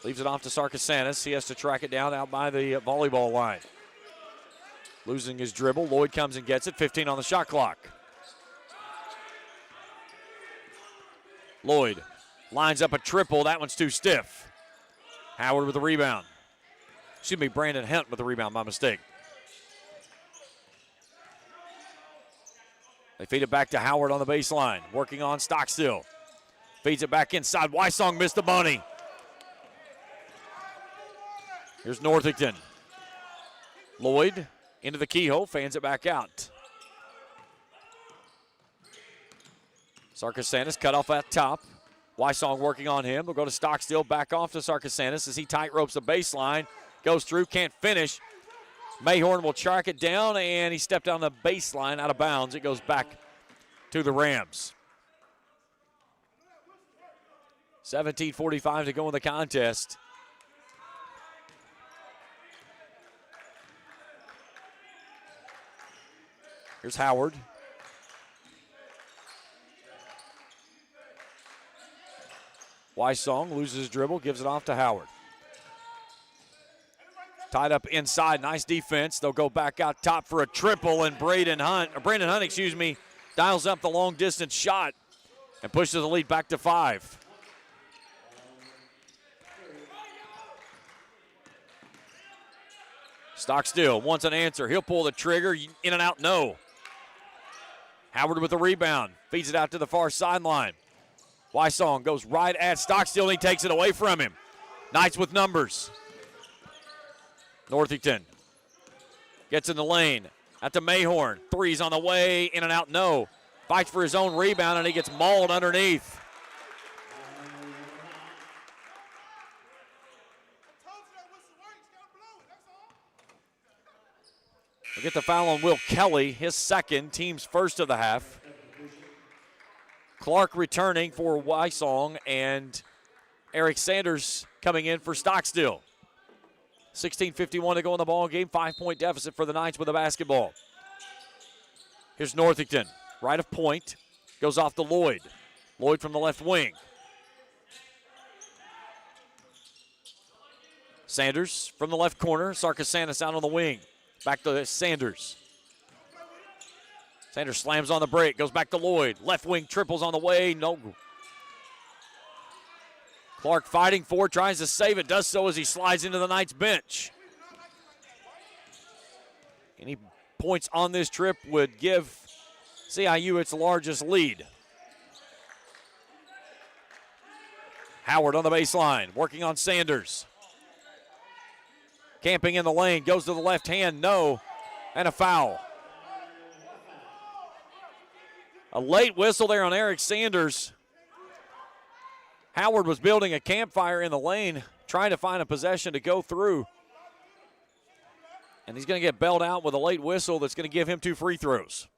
Leaves it off to Sarkasanis. He has to track it down out by the volleyball line. Losing his dribble. Lloyd comes and gets it. 15 on the shot clock. Lloyd lines up a triple. That one's too stiff. Howard with the rebound. Excuse me, Brandon Hunt with the rebound. My mistake. They feed it back to Howard on the baseline. Working on Stockstill. Feeds it back inside. Wysong missed the bunny. Here's Northington. Lloyd into the keyhole, fans it back out. Sarkasanis cut off at top. Wysong working on him. They'll go to Stockstill, back off to Sarkasanis as he tight ropes the baseline. Goes through, can't finish. Mayhorn will track it down, and he stepped on the baseline out of bounds. It goes back to the Rams. 17:45 to go in the contest. Here's Howard. Wysong loses his dribble, gives it off to Howard. Tied up inside, nice defense. They'll go back out top for a triple, and Brandon Hunt, dials up the long distance shot and pushes the lead back to 5. Stockstill wants an answer. He'll pull the trigger. In and out, no. Howard with the rebound. Feeds it out to the far sideline. Wysong goes right at Stockstill, and he takes it away from him. Knights with numbers. Northington gets in the lane. Out to Mayhorn. Three's on the way. In and out, no. Fights for his own rebound, and he gets mauled underneath. We'll get the foul on Will Kelly, his second, team's first of the half. Clark returning for Wysong, and Eric Sanders coming in for Stockstill. 16:51 to go in the ball game. 5-point deficit for the Knights with the basketball. Here's Northington, right of point, goes off to Lloyd. Lloyd from the left wing. Sanders from the left corner. Sarkasanis out on the wing. Back to Sanders. Sanders slams on the break, goes back to Lloyd. Left wing triples on the way, no. Clark fighting for, tries to save it, does so as he slides into the Knights bench. Any points on this trip would give CIU its largest lead. Howard on the baseline, working on Sanders. Camping in the lane, goes to the left hand, no, and a foul. A late whistle there on Eric Sanders. Howard was building a campfire in the lane, trying to find a possession to go through. And he's going to get bailed out with a late whistle that's going to give him 2 free throws.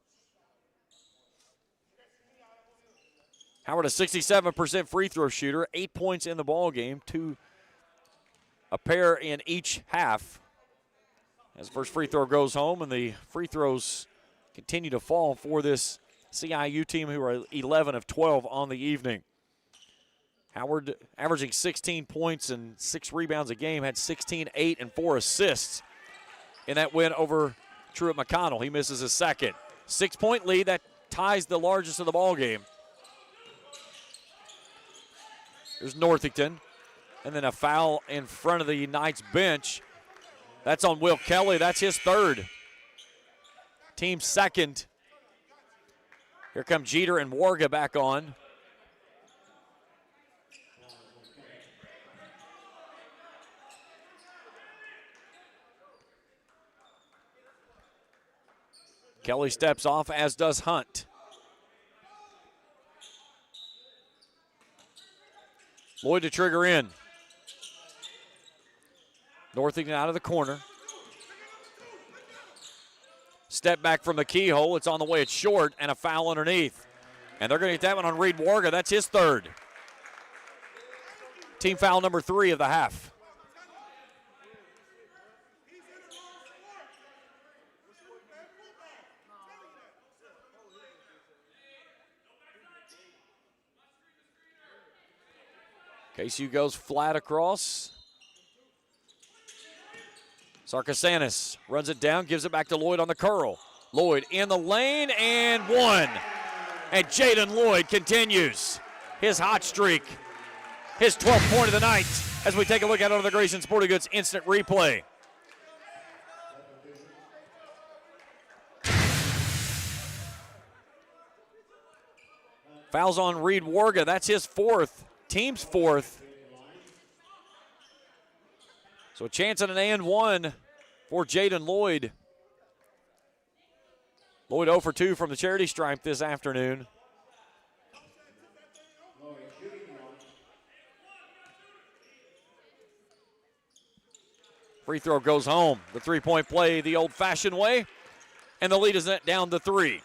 Howard, a 67% free throw shooter, 8 points in the ball game, a pair in each half. As the first free throw goes home, and the free throws continue to fall for this CIU team, who are 11 of 12 on the evening. Howard averaging 16 points and 6 rebounds a game, had 16, 8, and 4 assists in that win over Truett McConnell. He misses his second. 6-point lead, that ties the largest of the ball game. There's Northington, and then a foul in front of the Knights bench. That's on Will Kelly. That's his third. Team second. Here come Jeter and Warga back on. Kelly steps off, as does Hunt. Lloyd to trigger in. Northington out of the corner. Step back from the keyhole. It's on the way. It's short, and a foul underneath. And they're going to get that one on Reed Warga. That's his third. Team foul number 3 of the half. KCU goes flat across. Sarkasanis runs it down, gives it back to Lloyd on the curl. Lloyd in the lane and one. And Jaden Lloyd continues his hot streak. His 12th point of the night as we take a look at it on the Grayson Sporting Goods instant replay. Fouls on Reed Warga. That's his fourth, team's fourth. So a chance at an and-one for Jaden Lloyd. Lloyd 0 for 2 from the charity stripe this afternoon. Free throw goes home. The three-point play the old-fashioned way, and the lead is down to 3.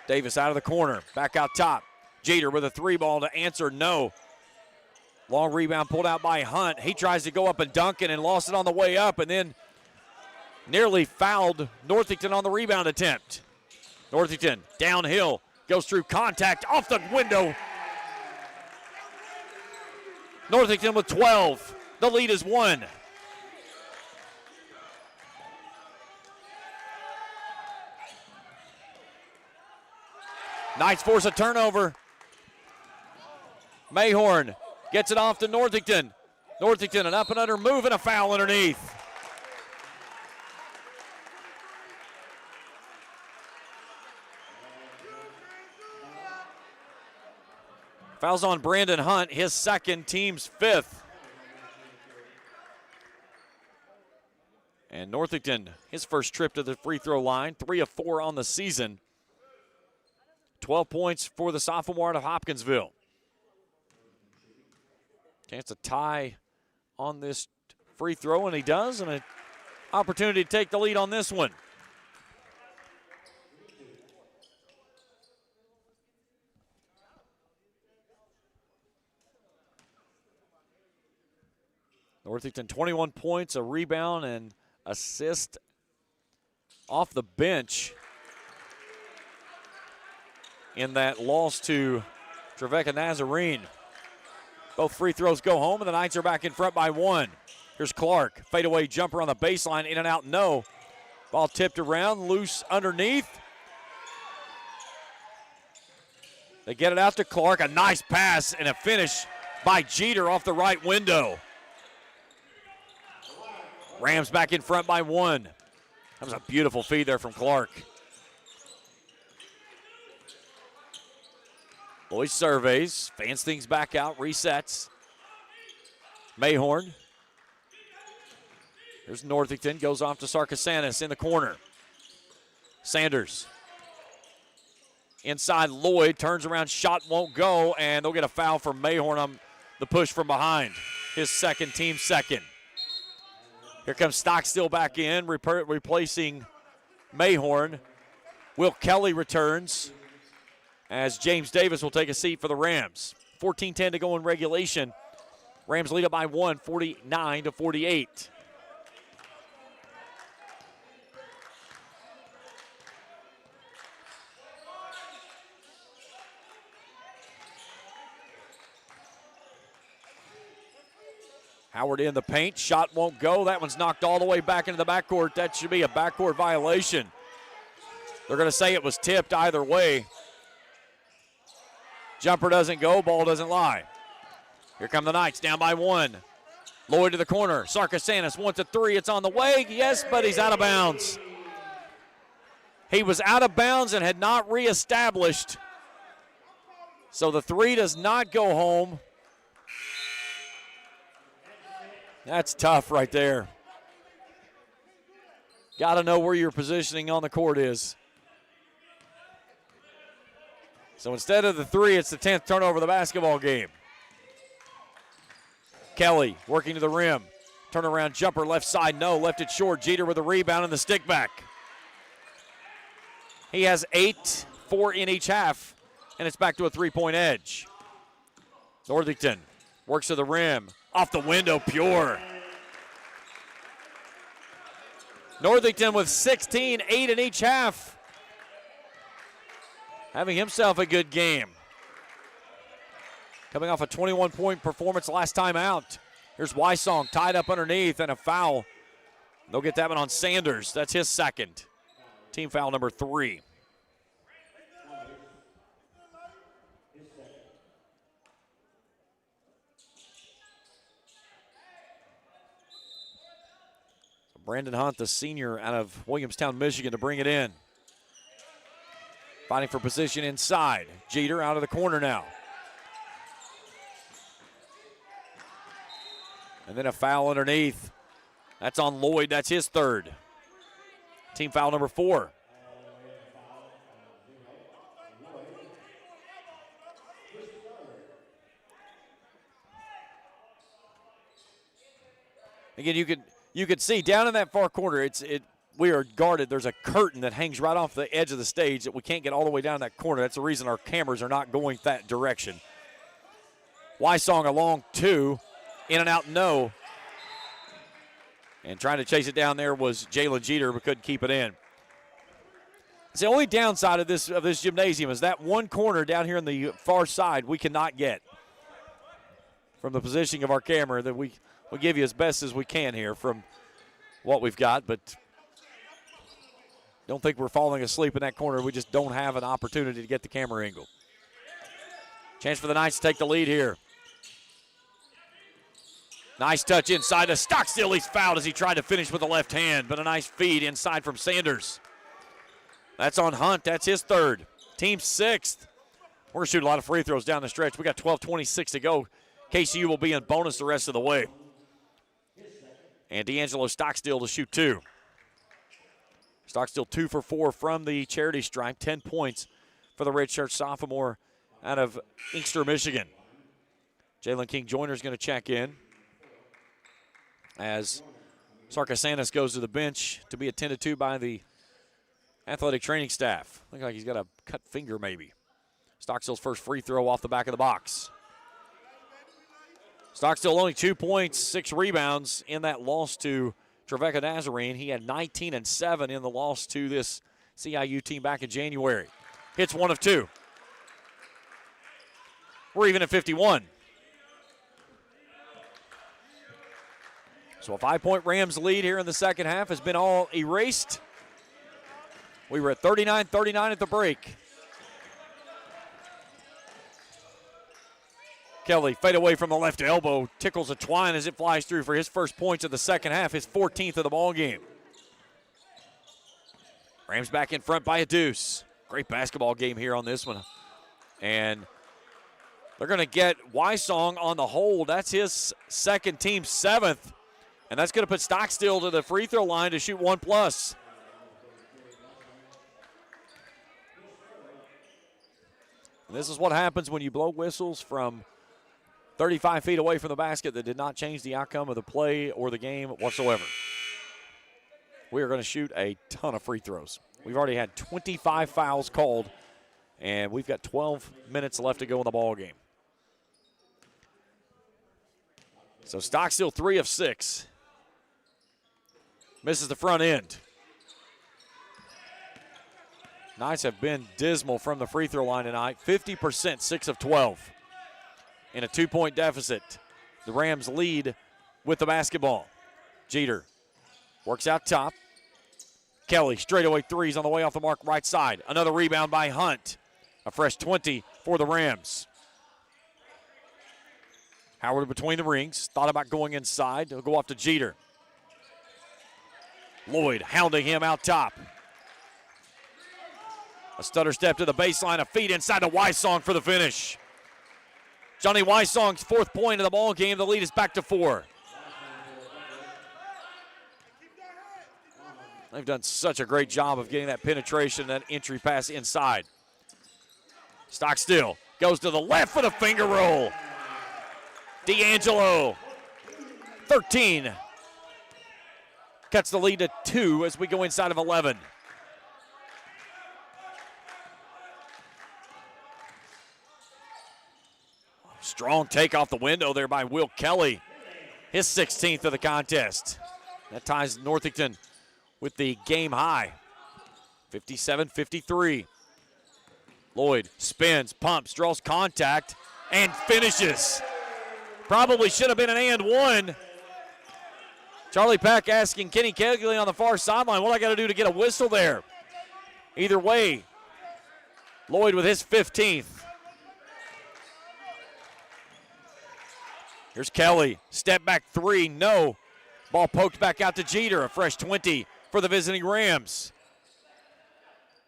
Davis out of the corner, back out top. Jeter with a 3-ball to answer, no. Long rebound pulled out by Hunt. He tries to go up and dunk it and lost it on the way up and then nearly fouled Northington on the rebound attempt. Northington downhill, goes through contact, off the window. Northington with 12. The lead is 1. Knights force a turnover. Mayhorn gets it off to Northington. Northington, an up and under move and a foul underneath. Fouls on Brandon Hunt, his second, team's 5th. And Northington, his first trip to the free throw line, 3 of 4 on the season. 12 points for the sophomore out of Hopkinsville. Chance to tie on this free throw, and he does, and an opportunity to take the lead on this one. Northington 21 points, a rebound, and assist off the bench in that loss to Trevecca Nazarene. Both free throws go home, and the Knights are back in front by 1. Here's Clark, fadeaway jumper on the baseline, in and out, no. Ball tipped around, loose underneath. They get it out to Clark, a nice pass and a finish by Jeter off the right window. Rams back in front by 1. That was a beautiful feed there from Clark. Lloyd surveys, fans things back out, resets. Mayhorn. Here's Northington, goes off to Sarkasanis in the corner. Sanders. Inside Lloyd, turns around, shot won't go, and they'll get a foul from Mayhorn on the push from behind. His second, team second. Here comes Stockstill back in, replacing Mayhorn. Will Kelly returns as James Davis will take a seat for the Rams. 14-10 to go in regulation. Rams lead up by 1, 49-48. Howard in the paint, shot won't go. That one's knocked all the way back into the backcourt. That should be a backcourt violation. They're going to say it was tipped either way. Jumper doesn't go, ball doesn't lie. Here come the Knights, down by 1. Lloyd to the corner, Sarkasanis wants a 3, it's on the way, yes, but he's out of bounds. He was out of bounds and had not reestablished. So the 3 does not go home. That's tough right there. Got to know where your positioning on the court is. So instead of the 3, it's the 10th turnover of the basketball game. Kelly working to the rim. Turnaround jumper, left side, no. Left it short. Jeter with a rebound and the stick back. He has 8, 4 in each half, and it's back to a 3-point edge. Northington works to the rim. Off the window, pure. Northington with 16, 8 in each half. Having himself a good game. Coming off a 21-point performance last time out. Here's Wysong tied up underneath and a foul. They'll get that one on Sanders. That's his second. Team foul number 3. Brandon Hunt, the senior out of Williamstown, Michigan, to bring it in. Fighting for position inside. Jeter out of the corner now. And then a foul underneath. That's on Lloyd. That's his third. Team foul number 4. Again, you could see down in that far corner, we are guarded. There's a curtain that hangs right off the edge of the stage that we can't get all the way down that corner. That's the reason our cameras are not going that direction. Wysong along 2, in and out, no. And trying to chase it down there was Jalen Jeter, but couldn't keep it in. It's the only downside of this gymnasium is that one corner down here on the far side we cannot get from the positioning of our camera. That we'll give you as best as we can here from what we've got, but don't think we're falling asleep in that corner. We just don't have an opportunity to get the camera angle. Chance for the Knights to take the lead here. Nice touch inside to Stockstill. He's fouled as he tried to finish with the left hand, but a nice feed inside from Sanders. That's on Hunt. That's his third. Team 6th. We're going to shoot a lot of free throws down the stretch. We got 12:26 to go. KCU will be in bonus the rest of the way. And D'Angelo Stockstill to shoot 2. Stockstill 2 for 4 from the charity stripe. 10 points for the redshirt sophomore out of Inkster, Michigan. Jalen King Joyner is going to check in as Sarkasanis goes to the bench to be attended to by the athletic training staff. Looks like he's got a cut finger maybe. Stockstill's first free throw off the back of the box. Stockstill only 2 points, 6 rebounds in that loss to Trevecca Nazarene. He had 19 and 7 in the loss to this CIU team back in January. Hits 1 of 2. We're even at 51. So a 5-point Rams lead here in the second half has been all erased. We were at 39-39 at the break. Kelly fade away from the left elbow, tickles a twine as it flies through for his first points of the second half, his 14th of the ball game. Rams back in front by a deuce. Great basketball game here on this one. And they're going to get Wysong on the hold. That's his second, team 7th. And that's going to put Stockstill to the free throw line to shoot 1+. And this is what happens when you blow whistles from 35 feet away from the basket that did not change the outcome of the play or the game whatsoever. We are going to shoot a ton of free throws. We've already had 25 fouls called, and we've got 12 minutes left to go in the ball game. So Stockstill 3 of 6. Misses the front end. Knights have been dismal from the free throw line tonight. 50%, 6 of 12. In a 2-point deficit. The Rams lead with the basketball. Jeter works out top. Kelly, straightaway threes on the way off the mark, right side. Another rebound by Hunt. A fresh 20 for the Rams. Howard between the rings. Thought about going inside. He'll go off to Jeter. Lloyd hounding him out top. A stutter step to the baseline, a feed inside to Wysong for the finish. Johnny Wysong's 4th point of the ball game. The lead is back to 4. They've done such a great job of getting that penetration, that entry pass inside. Stockstill goes to the left for the finger roll. D'Angelo, 13. Cuts the lead to 2 as we go inside of 11. Strong take off the window there by Will Kelly. His 16th of the contest. That ties Northington with the game high. 57-53. Lloyd spins, pumps, draws contact, and finishes. Probably should have been an and one. Charlie Peck asking Kenny Kegley on the far sideline, what I got to do to get a whistle there? Either way, Lloyd with his 15th. Here's Kelly, step back three, no. Ball poked back out to Jeter, a fresh 20 for the visiting Rams.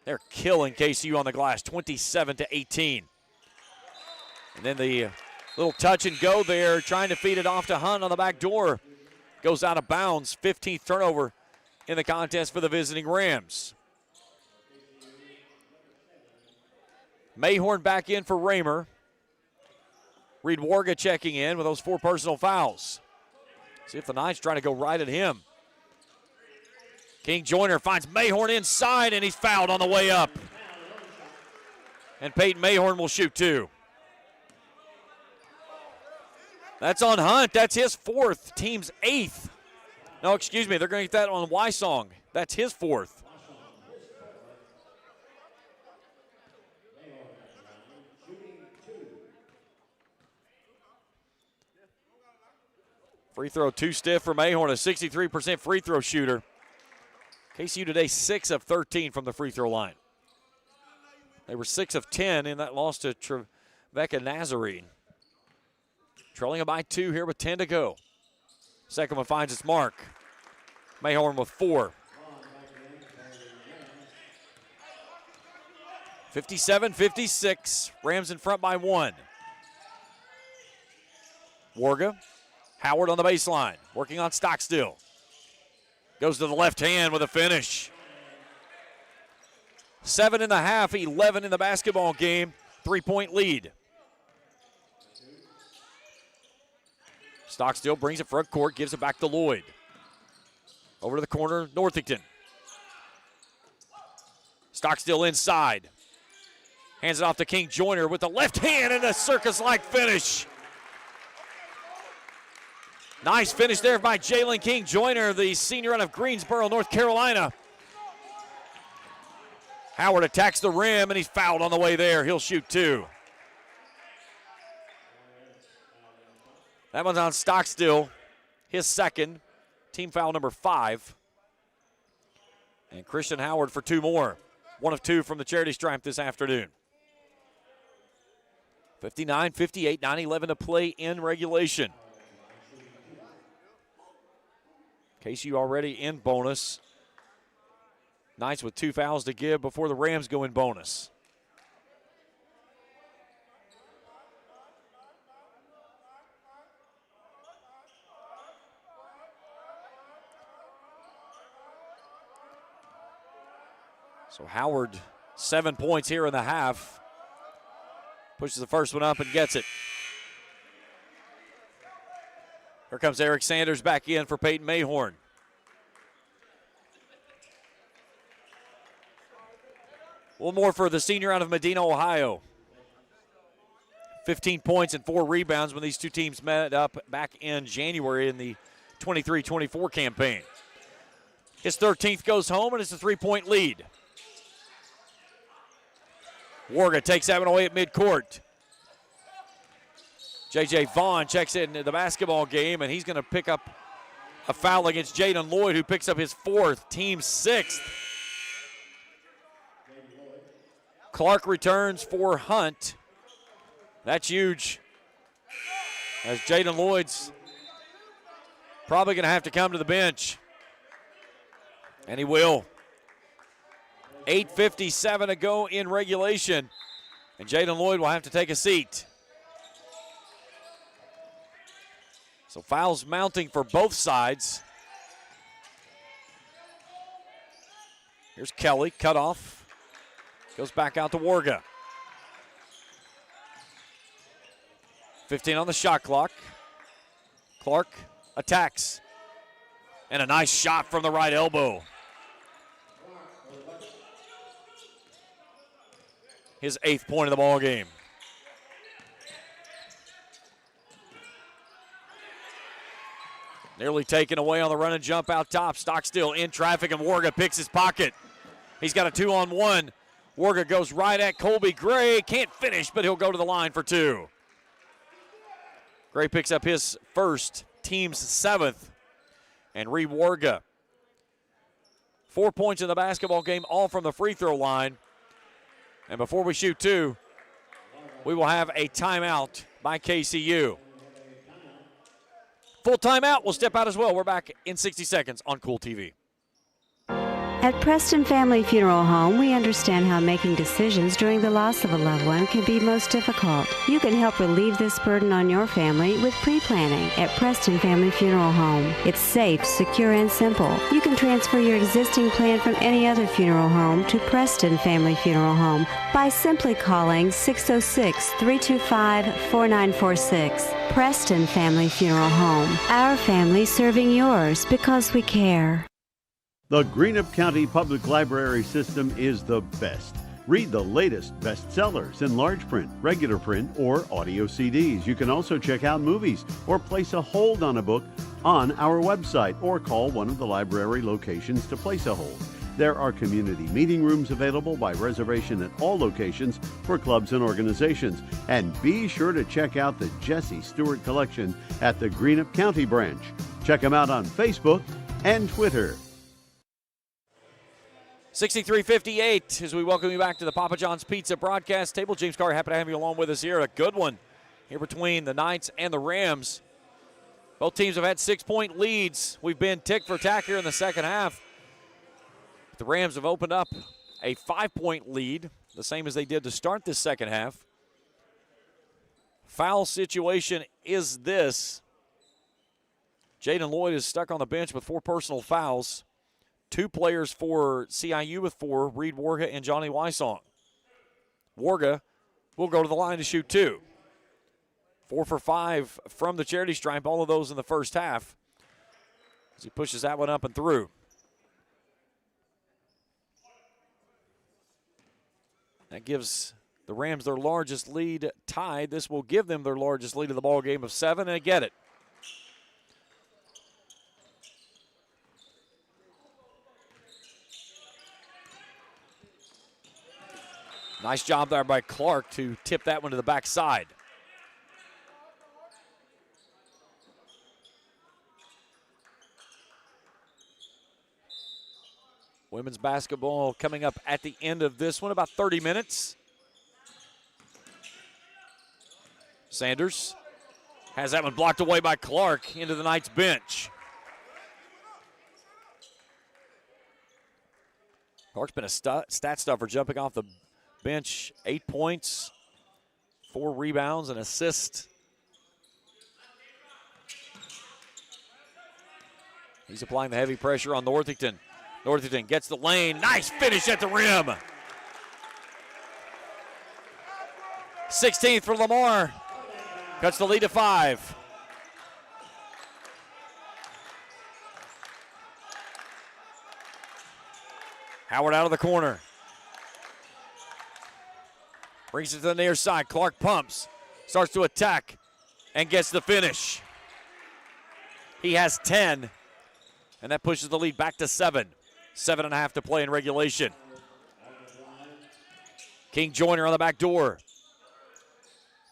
They're killing KCU on the glass, 27-18. And then the little touch and go there, trying to feed it off to Hunt on the back door. Goes out of bounds, 15th turnover in the contest for the visiting Rams. Mayhorn back in for Raymer. Reed Warga checking in with those 4 personal fouls. See if the Knights trying to go right at him. King Joyner finds Mayhorn inside, and he's fouled on the way up. And Peyton Mayhorn will shoot 2. That's on Hunt. That's his 4th, team's 8th. No, excuse me, they're going to get that on Wysong. That's his 4th. Free throw too stiff for Mayhorn, a 63% free throw shooter. KCU today 6 of 13 from the free throw line. They were 6 of 10 in that loss to Trevecca Nazarene. Trailing it by 2 here with 10 to go. Second one finds its mark. Mayhorn with 4. 57-56. Rams in front by 1. Warga. Howard on the baseline, working on Stockstill. Goes to the left hand with a finish. 7.5, 11 in the basketball game. 3-point lead. Stockstill brings it front court, gives it back to Lloyd. Over to the corner, Northington. Stockstill inside. Hands it off to King Joyner with the left hand and a circus-like finish. Nice finish there by Jalen King Joyner, the senior out of Greensboro, North Carolina. Howard attacks the rim, and he's fouled on the way there. He'll shoot 2. That one's on Stockstill, his 2nd, team foul number 5. And Christian Howard for 2 more. 1 of 2 from the charity stripe this afternoon. 59-58, 9-11 to play in regulation. KCU already in bonus. Knights with 2 fouls to give before the Rams go in bonus. So Howard, 7 points here in the half. Pushes the first one up and gets it. Here comes Eric Sanders back in for Peyton Mayhorn. One more for the senior out of Medina, Ohio. 15 points and 4 rebounds when these two teams met up back in January in the 23-24 campaign. His 13th goes home, and it's a 3-point lead. Warga takes that one away at midcourt. J.J. Vaughn checks into the basketball game, and he's going to pick up a foul against Jaden Lloyd, who picks up his 4th, team 6th. Clark returns for Hunt. That's huge, as Jaden Lloyd's probably going to have to come to the bench. And he will. 8:57 to go in regulation, and Jaden Lloyd will have to take a seat. So fouls mounting for both sides. Here's Kelly, cut off. Goes back out to Warga. 15 on the shot clock. Clark attacks. And a nice shot from the right elbow. His 8th point of the ball game. Nearly taken away on the run and jump out top. Stockstill in traffic, and Warga picks his pocket. He's got a 2-on-1. Warga goes right at Colby Gray. Can't finish, but he'll go to the line for 2. Gray picks up his first, team's 7th. And Reed Warga, 4 points in the basketball game, all from the free throw line. And before we shoot 2, we will have a timeout by KCU. Full timeout. We'll step out as well. We're back in 60 seconds on Kool TV. At Preston Family Funeral Home, we understand how making decisions during the loss of a loved one can be most difficult. You can help relieve this burden on your family with pre-planning at Preston Family Funeral Home. It's safe, secure, and simple. You can transfer your existing plan from any other funeral home to Preston Family Funeral Home by simply calling 606-325-4946. Preston Family Funeral Home. Our family serving yours because we care. The Greenup County Public Library System is the best. Read the latest bestsellers in large print, regular print, or audio CDs. You can also check out movies or place a hold on a book on our website or call one of the library locations to place a hold. There are community meeting rooms available by reservation at all locations for clubs and organizations. And be sure to check out the Jesse Stewart collection at the Greenup County branch. Check them out on Facebook and Twitter. 63-58 as we welcome you back to the Papa John's Pizza broadcast table. James Carr, happy to have you along with us here. A good one here between the Knights and the Rams. Both teams have had 6-point leads. We've been tick for tack here in the second half. The Rams have opened up a 5-point lead, the same as they did to start this second half. Foul situation is this. Jaden Lloyd is stuck on the bench with 4 personal fouls. 2 players for CIU with 4, Reed Warga and Johnny Wysong. Warga will go to the line to shoot 2. 4 for 5 from the charity stripe, all of those in the first half. As he pushes that one up and through. That gives the Rams their largest lead tied. This will give them their largest lead of the ball game of 7, and they get it. Nice job there by Clark to tip that one to the backside. Women's basketball coming up at the end of this one, about 30 minutes. Sanders has that one blocked away by Clark into the Knights bench. Clark's been a stat stuffer jumping off the bench, 8 points, 4 rebounds, and assist. He's applying the heavy pressure on Northington. Northington gets the lane. Nice finish at the rim. 16th for Lamar. Cuts the lead to 5. Howard out of the corner. Brings it to the near side. Clark pumps. Starts to attack and gets the finish. He has 10. And that pushes the lead back to 7. 7.5 to play in regulation. King Joyner on the back door.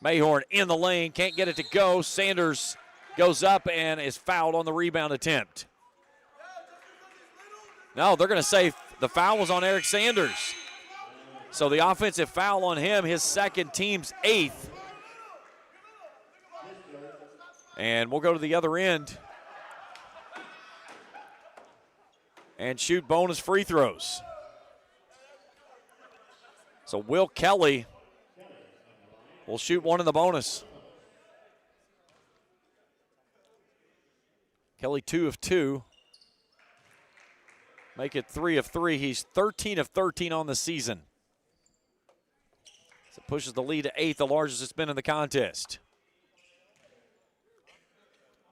Mayhorn in the lane. Can't get it to go. Sanders goes up and is fouled on the rebound attempt. No, they're going to say the foul was on Eric Sanders. So the offensive foul on him, his second, team's 8th. And we'll go to the other end and shoot bonus free throws. So Will Kelly will shoot one in the bonus. Kelly 2 of 2. Make it 3 of 3. He's 13 of 13 on the season. So pushes the lead to 8, the largest it's been in the contest.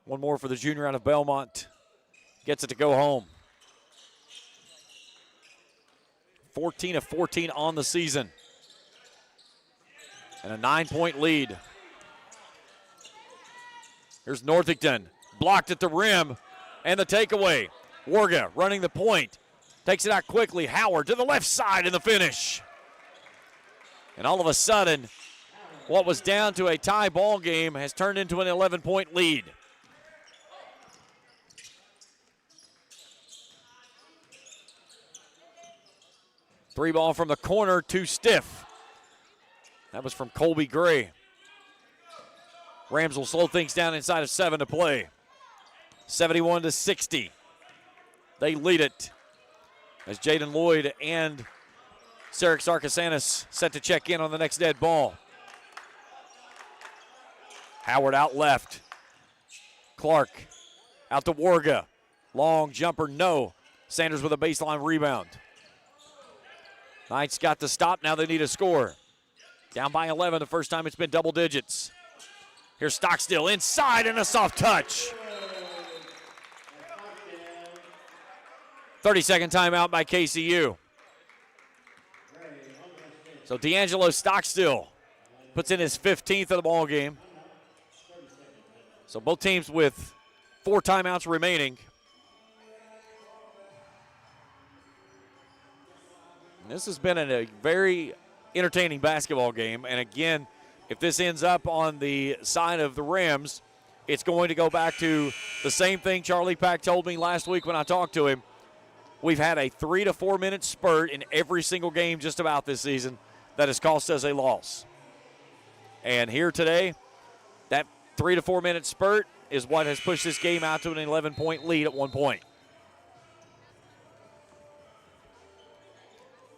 One more for the junior out of Belmont. Gets it to go home. 14 of 14 on the season. And a 9-point lead. Here's Northington. blocked at the rim, and the takeaway. Warga running the point. Takes it out quickly. Howard to the left side in the finish. And all of a sudden, what was down to a tie ball game has turned into an 11-point lead. Three ball from the corner, too stiff. That was from Colby Gray. Rams will slow things down inside of 7 to play. 71-60. They lead it as Jaden Lloyd and Sarek Sarkasanis set to check in on the next dead ball. Howard out left. Clark out to Warga. Long jumper, no. Sanders with a baseline rebound. Knights got the stop, now they need a score. Down by 11, the first time it's been double digits. Here's Stockstill inside and a soft touch. 30-second timeout by KCU. So D'Angelo Stockstill puts in his 15th of the ball game. So both teams with 4 timeouts remaining. This has been a very entertaining basketball game. And again, if this ends up on the side of the Rams, it's going to go back to the same thing Charlie Pack told me last week when I talked to him. We've had a 3 to 4 minute spurt in every single game just about this season that has cost us a loss. And here today, that 3 to 4 minute spurt is what has pushed this game out to an 11-point lead at one point.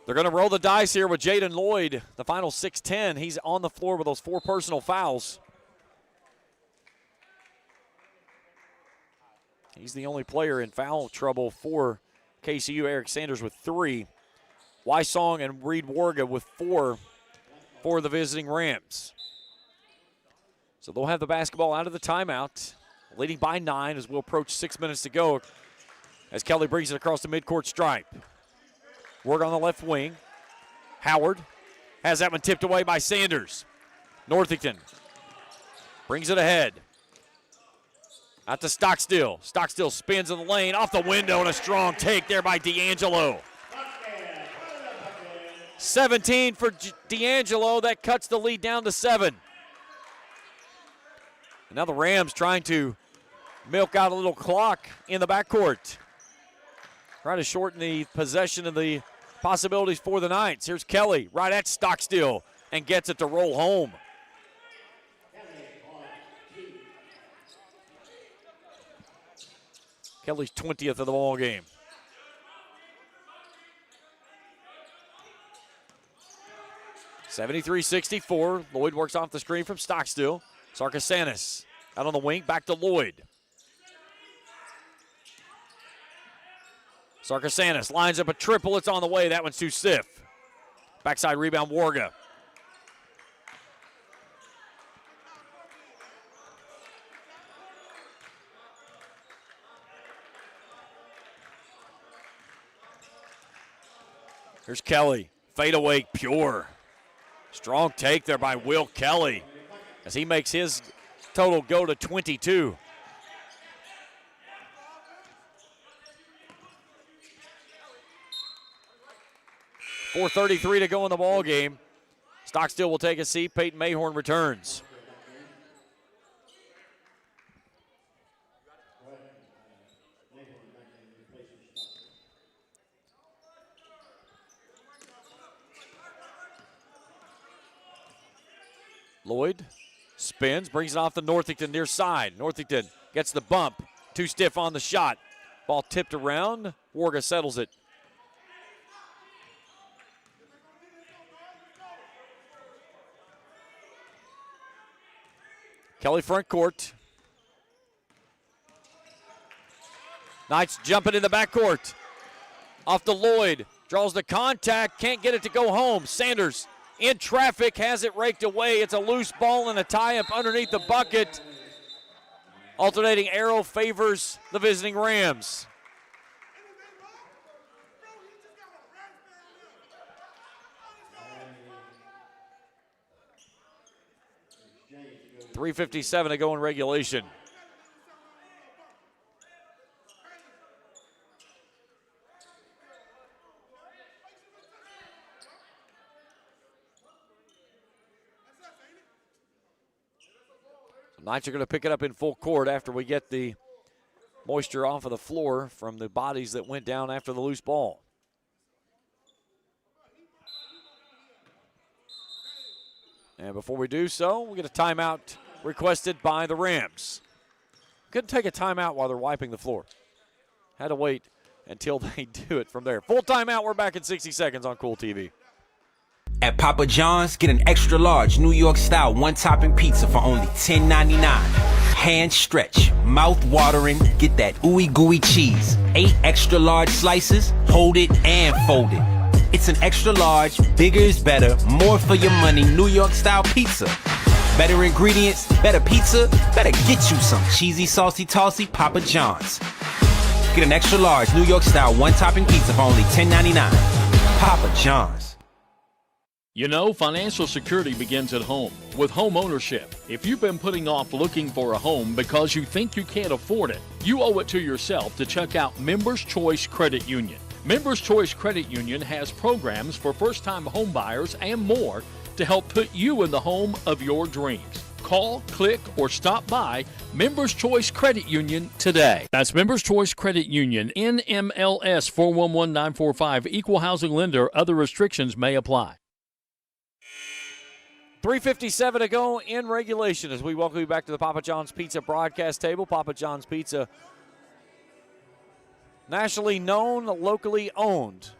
They're going to roll the dice here with Jaden Lloyd, the final 6'10". He's on the floor with those 4 personal fouls. He's the only player in foul trouble for KCU. Eric Sanders with 3. Wysong and Reed Warga with 4 for the visiting Rams. So they'll have the basketball out of the timeout, leading by 9 as we'll approach 6 minutes to go as Kelly brings it across the midcourt stripe. Warga on the left wing. Howard has that one tipped away by Sanders. Northington brings it ahead. Out to Stockstill. Stockstill spins in the lane, off the window, and a strong take there by D'Angelo. 17 for D'Angelo. That cuts the lead down to 7. And now the Rams trying to milk out a little clock in the backcourt. Trying to shorten the possession of the possibilities for the Knights. Here's Kelly right at Stockstill and gets it to roll home. Kelly's 20th of the ball game. (73-64). Lloyd works off the screen from Stockstill. Sarkasanis out on the wing, back to Lloyd. Sarkasanis lines up a triple. It's on the way. That one's too stiff. Backside rebound, Warga. Here's Kelly. Fadeaway, pure. Strong take there by Will Kelly as he makes his total go to 22. .433 to go in the ball game. Stockstill will take a seat. Peyton Mayhorn returns. Lloyd spins, brings it off the Northington near side. Northington gets the bump. Too stiff on the shot. Ball tipped around. Warga settles it. Kelly front court. Knights jumping in the backcourt. Off to Lloyd. Draws the contact. Can't get it to go home. Sanders in traffic, has it raked away. It's a loose ball and a tie-up underneath the bucket. Alternating arrow favors the visiting Rams. .357 to go in regulation. Knights are going to pick it up in full court after we get the moisture off of the floor from the bodies that went down after the loose ball. And before we do so, we get a timeout requested by the Rams. Couldn't take a timeout while they're wiping the floor. Had to wait until they do it from there. Full timeout. We're back in 60 seconds on Kool TV. At Papa John's, get an extra large New York style one-topping pizza for only $10.99. Hand stretch, mouth watering, get that ooey gooey cheese. 8 extra large slices, hold it and fold it. It's an extra large, bigger is better, more for your money, New York style pizza. Better ingredients, better pizza, better get you some cheesy, saucy, tossy Papa John's. Get an extra large New York style one-topping pizza for only $10.99. Papa John's. You know, financial security begins at home with home ownership. If you've been putting off looking for a home because you think you can't afford it, you owe it to yourself to check out Members Choice Credit Union. Members Choice Credit Union has programs for first-time home buyers and more to help put you in the home of your dreams. Call, click, or stop by Members Choice Credit Union today. That's Members Choice Credit Union, NMLS 411945, Equal Housing Lender. Other restrictions may apply. 3:57 to go in regulation as we welcome you back to the Papa John's Pizza broadcast table. Papa John's Pizza, nationally known, locally owned,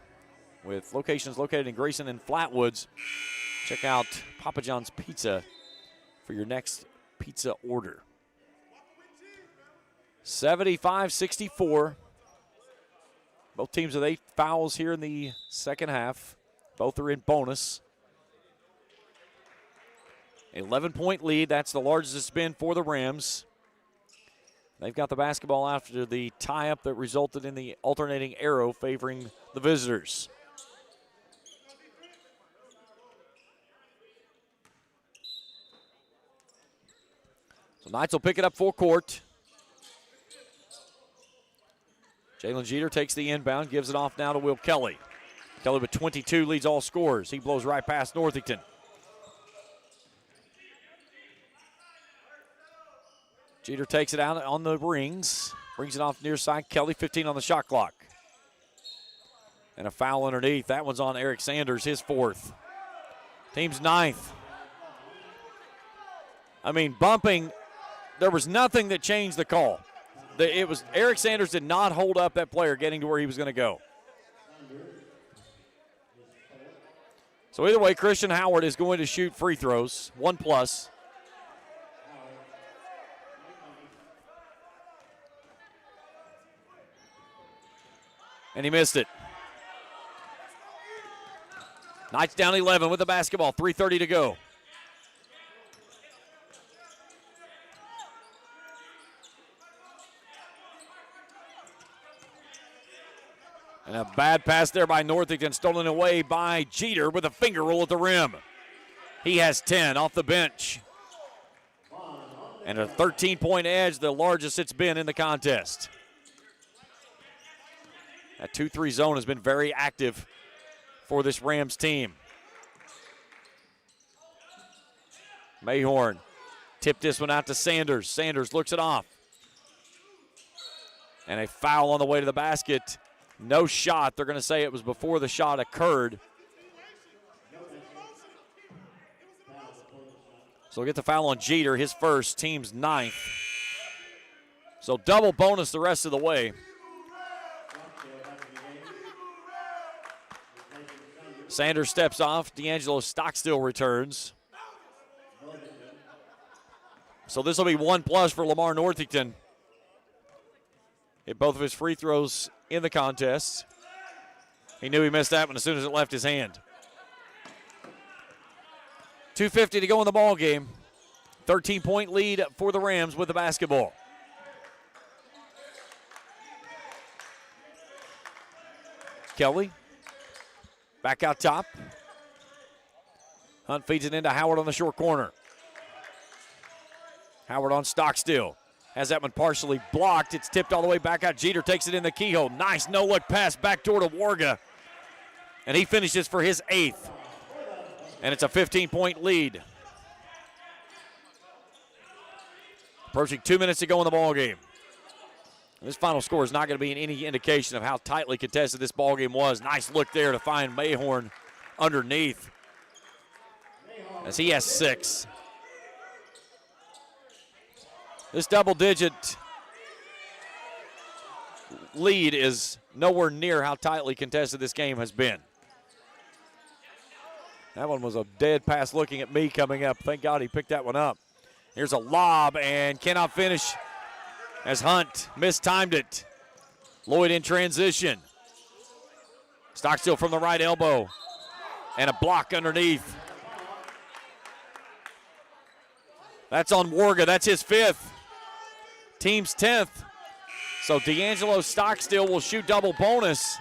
with locations located in Grayson and Flatwoods. Check out Papa John's Pizza for your next pizza order. 75-64. Both teams with 8 fouls here in the second half. Both are in bonus. 11-point lead. That's the largest it's been for the Rams. They've got the basketball after the tie-up that resulted in the alternating arrow favoring the visitors. So Knights will pick it up full court. Jalen Jeter takes the inbound, gives it off now to Will Kelly. Kelly with 22 leads all scorers. He blows right past Northington. Jeter takes it out on the rings, brings it off near side. Kelly, 15 on the shot clock. And a foul underneath. That one's on Eric Sanders, his 4th. Team's 9th. I mean, bumping, there was nothing that changed the call. It was Eric Sanders did not hold up that player getting to where he was going to go. So either way, Christian Howard is going to shoot free throws, 1+. And he missed it. Knights down 11 with the basketball. 3:30 to go. And a bad pass there by Northington, stolen away by Jeter with a finger roll at the rim. He has 10 off the bench. And a 13-point edge, the largest it's been in the contest. That 2-3 zone has been very active for this Rams team. Mayhorn tipped this one out to Sanders. Sanders looks it off. And a foul on the way to the basket. No shot. They're going to say it was before the shot occurred. So we'll get the foul on Jeter, his first, team's 9th. So double bonus the rest of the way. Sanders steps off. D'Angelo Stockstill returns. So this will be 1+ for Lamar Northington. Hit both of his free throws in the contest. He knew he missed that one as soon as it left his hand. 2:50 to go in the ball game. 13-point lead for the Rams with the basketball. Kelly. Back out top. Hunt feeds it into Howard on the short corner. Howard on Stockstill. Has that one partially blocked. It's tipped all the way back out. Jeter takes it in the keyhole. Nice no-look pass backdoor to Warga. And he finishes for his 8th. And it's a 15-point lead. Approaching 2 minutes to go in the ball game. This final score is not going to be any indication of how tightly contested this ball game was. Nice look there to find Mayhorn underneath, as he has 6. This double-digit lead is nowhere near how tightly contested this game has been. That one was a dead pass looking at me coming up. Thank God he picked that one up. Here's a lob and cannot finish as Hunt mistimed it. Lloyd in transition. Stockstill from the right elbow and a block underneath. That's on Warga. That's his 5th. Team's 10th. So D'Angelo Stockstill will shoot double bonus.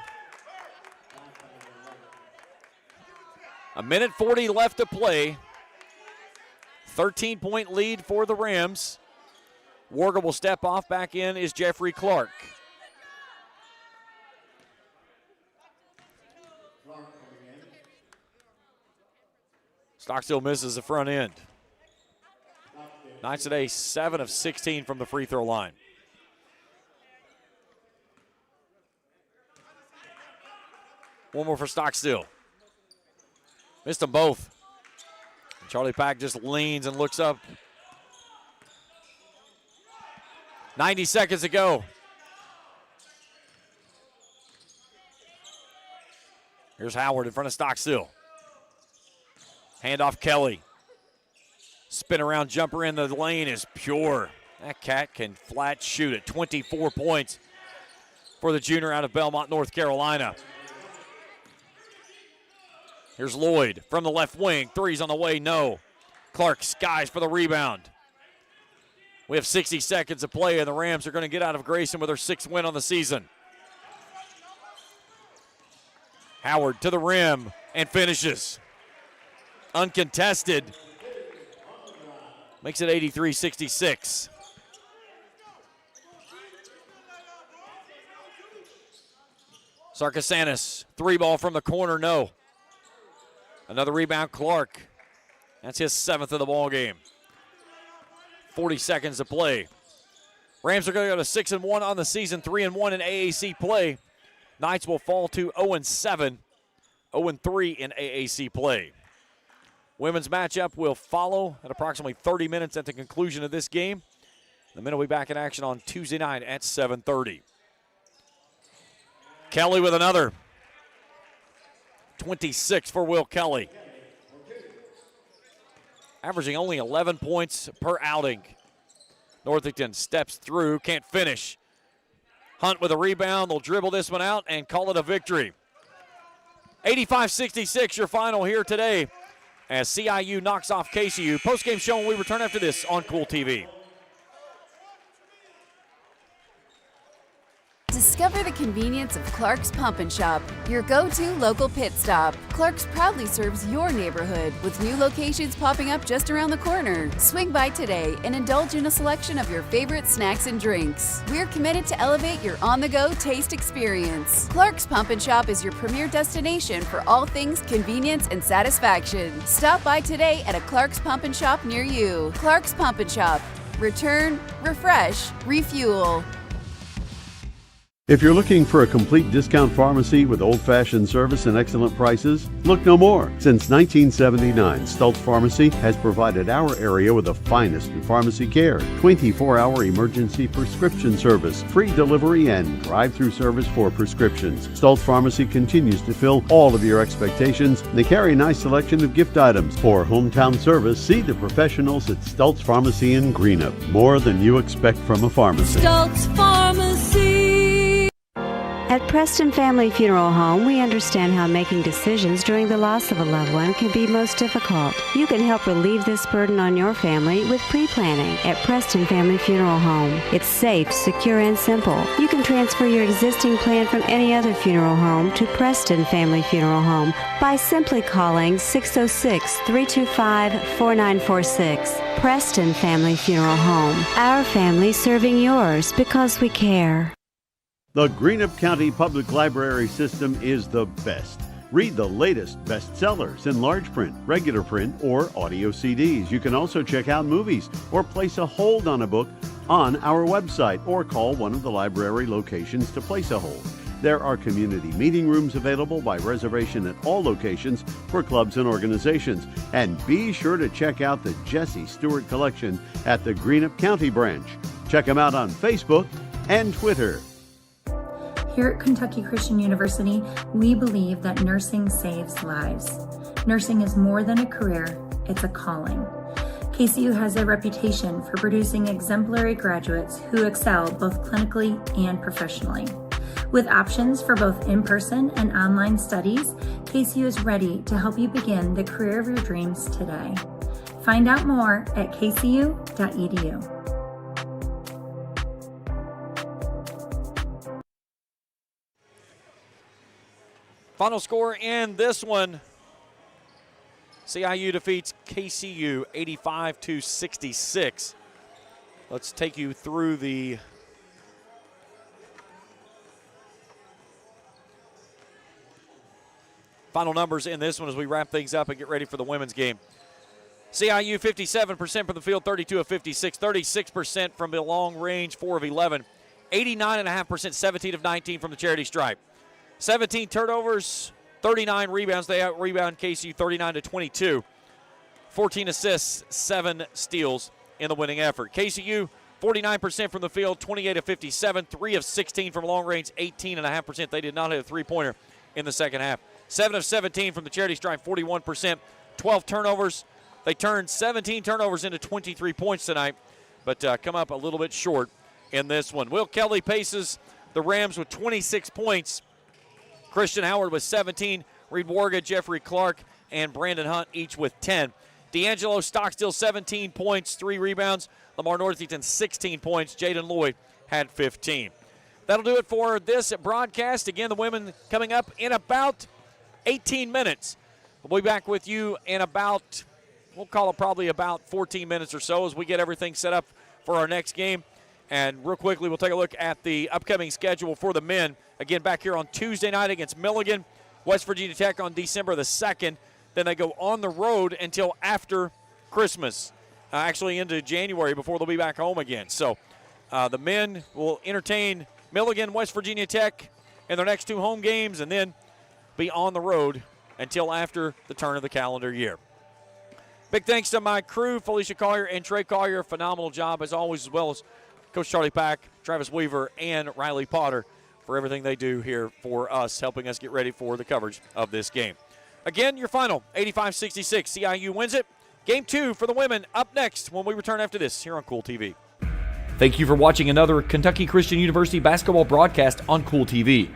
A minute 40 left to play. 13-point lead for the Rams. Warga will step off. Back in is Jeffrey Clark. Stockstill misses the front end. Knights today 7 of 16 from the free throw line. One more for Stockstill. Missed them both. And Charlie Pack just leans and looks up. 90 seconds to go. Here's Howard in front of Stockstill. Handoff Kelly. Spin around jumper in the lane is pure. That cat can flat shoot it. 24 points for the junior out of Belmont, North Carolina. Here's Lloyd from the left wing. Three's on the way, no. Clark skies for the rebound. We have 60 seconds to play, and the Rams are going to get out of Grayson with their 6th win on the season. Howard to the rim and finishes. Uncontested. Makes it 83-66. Sarkasanis, 3-ball from the corner, no. Another rebound, Clark. That's his 7th of the ball game. 40 seconds to play. Rams are going to go to 6-1 on the season, 3-1 in AAC play. Knights will fall to 0-7, 0-3 in AAC play. Women's matchup will follow at approximately 30 minutes at the conclusion of this game. The men will be back in action on Tuesday night at 7:30. Kelly with another. 26 for Will Kelly. Averaging only 11 points per outing. Northington steps through, can't finish. Hunt with a rebound. They'll dribble this one out and call it a victory. 85-66 your final here today as CIU knocks off KCU. Postgame show when we return after this on Kool TV. Discover the convenience of Clark's Pump and Shop, your go-to local pit stop. Clark's proudly serves your neighborhood with new locations popping up just around the corner. Swing by today and indulge in a selection of your favorite snacks and drinks. We're committed to elevate your on-the-go taste experience. Clark's Pump and Shop is your premier destination for all things convenience and satisfaction. Stop by today at a Clark's Pump and Shop near you. Clark's Pump and Shop. Return, refresh, refuel. If you're looking for a complete discount pharmacy with old-fashioned service and excellent prices, look no more. Since 1979, Stultz Pharmacy has provided our area with the finest in pharmacy care, 24-hour emergency prescription service, free delivery, and drive-through service for prescriptions. Stultz Pharmacy continues to fill all of your expectations. They carry a nice selection of gift items. For hometown service, see the professionals at Stultz Pharmacy in Greenup. More than you expect from a pharmacy. Stultz Pharmacy. At Preston Family Funeral Home, we understand how making decisions during the loss of a loved one can be most difficult. You can help relieve this burden on your family with pre-planning at Preston Family Funeral Home. It's safe, secure, and simple. You can transfer your existing plan from any other funeral home to Preston Family Funeral Home by simply calling 606-325-4946. Preston Family Funeral Home. Our family serving yours because we care. The Greenup County Public Library system is the best. Read the latest bestsellers in large print, regular print, or audio CDs. You can also check out movies or place a hold on a book on our website or call one of the library locations to place a hold. There are community meeting rooms available by reservation at all locations for clubs and organizations. And be sure to check out the Jesse Stewart collection at the Greenup County branch. Check them out on Facebook and Twitter. Here at Kentucky Christian University, we believe that nursing saves lives. Nursing is more than a career, it's a calling. KCU has a reputation for producing exemplary graduates who excel both clinically and professionally. With options for both in-person and online studies, KCU is ready to help you begin the career of your dreams today. Find out more at kcu.edu. Final score in this one, CIU defeats KCU 85-66. Let's take you through the final numbers in this one as we wrap things up and get ready for the women's game. CIU 57% from the field, 32 of 56, 36% from the long range, 4 of 11, 89.5%, 17 of 19 from the charity stripe. 17 turnovers, 39 rebounds. They out-rebound KCU 39-22. 14 assists, 7 steals in the winning effort. KCU 49% from the field, 28 of 57, 3 of 16 from long range, 18.5%. They did not hit a three-pointer in the second half. 7 of 17 from the charity stripe, 41%. 12 turnovers. They turned 17 turnovers into 23 points tonight, but come up a little bit short in this one. Will Kelly paces the Rams with 26 points. Christian Howard with 17. Reed Warga, Jeffrey Clark, and Brandon Hunt each with 10. D'Angelo Stockstill, 17 points, 3 rebounds. Lamar Northington, 16 points. Jaden Lloyd had 15. That'll do it for this broadcast. Again, the women coming up in about 18 minutes. We'll be back with you in about, we'll call it probably about 14 minutes or so as we get everything set up for our next game. And real quickly, we'll take a look at the upcoming schedule for the men. Again, back here on Tuesday night against Milligan, West Virginia Tech on December the 2nd. Then they go on the road until after Christmas, actually into January before they'll be back home again. So the men will entertain Milligan, West Virginia Tech in their next 2 home games and then be on the road until after the turn of the calendar year. Big thanks to my crew, Felicia Collier and Trey Collier. Phenomenal job as always, as well as Coach Charlie Pack, Travis Weaver, and Riley Potter for everything they do here for us, helping us get ready for the coverage of this game. Again, your final, 85-66. CIU wins it. Game 2 for the women up next when we return after this here on Kool TV. Thank you for watching another Kentucky Christian University basketball broadcast on Kool TV.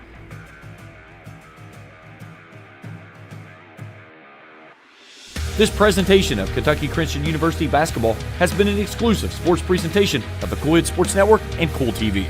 This presentation of Kentucky Christian University basketball has been an exclusive sports presentation of the Kool Sports Network and Kool TV.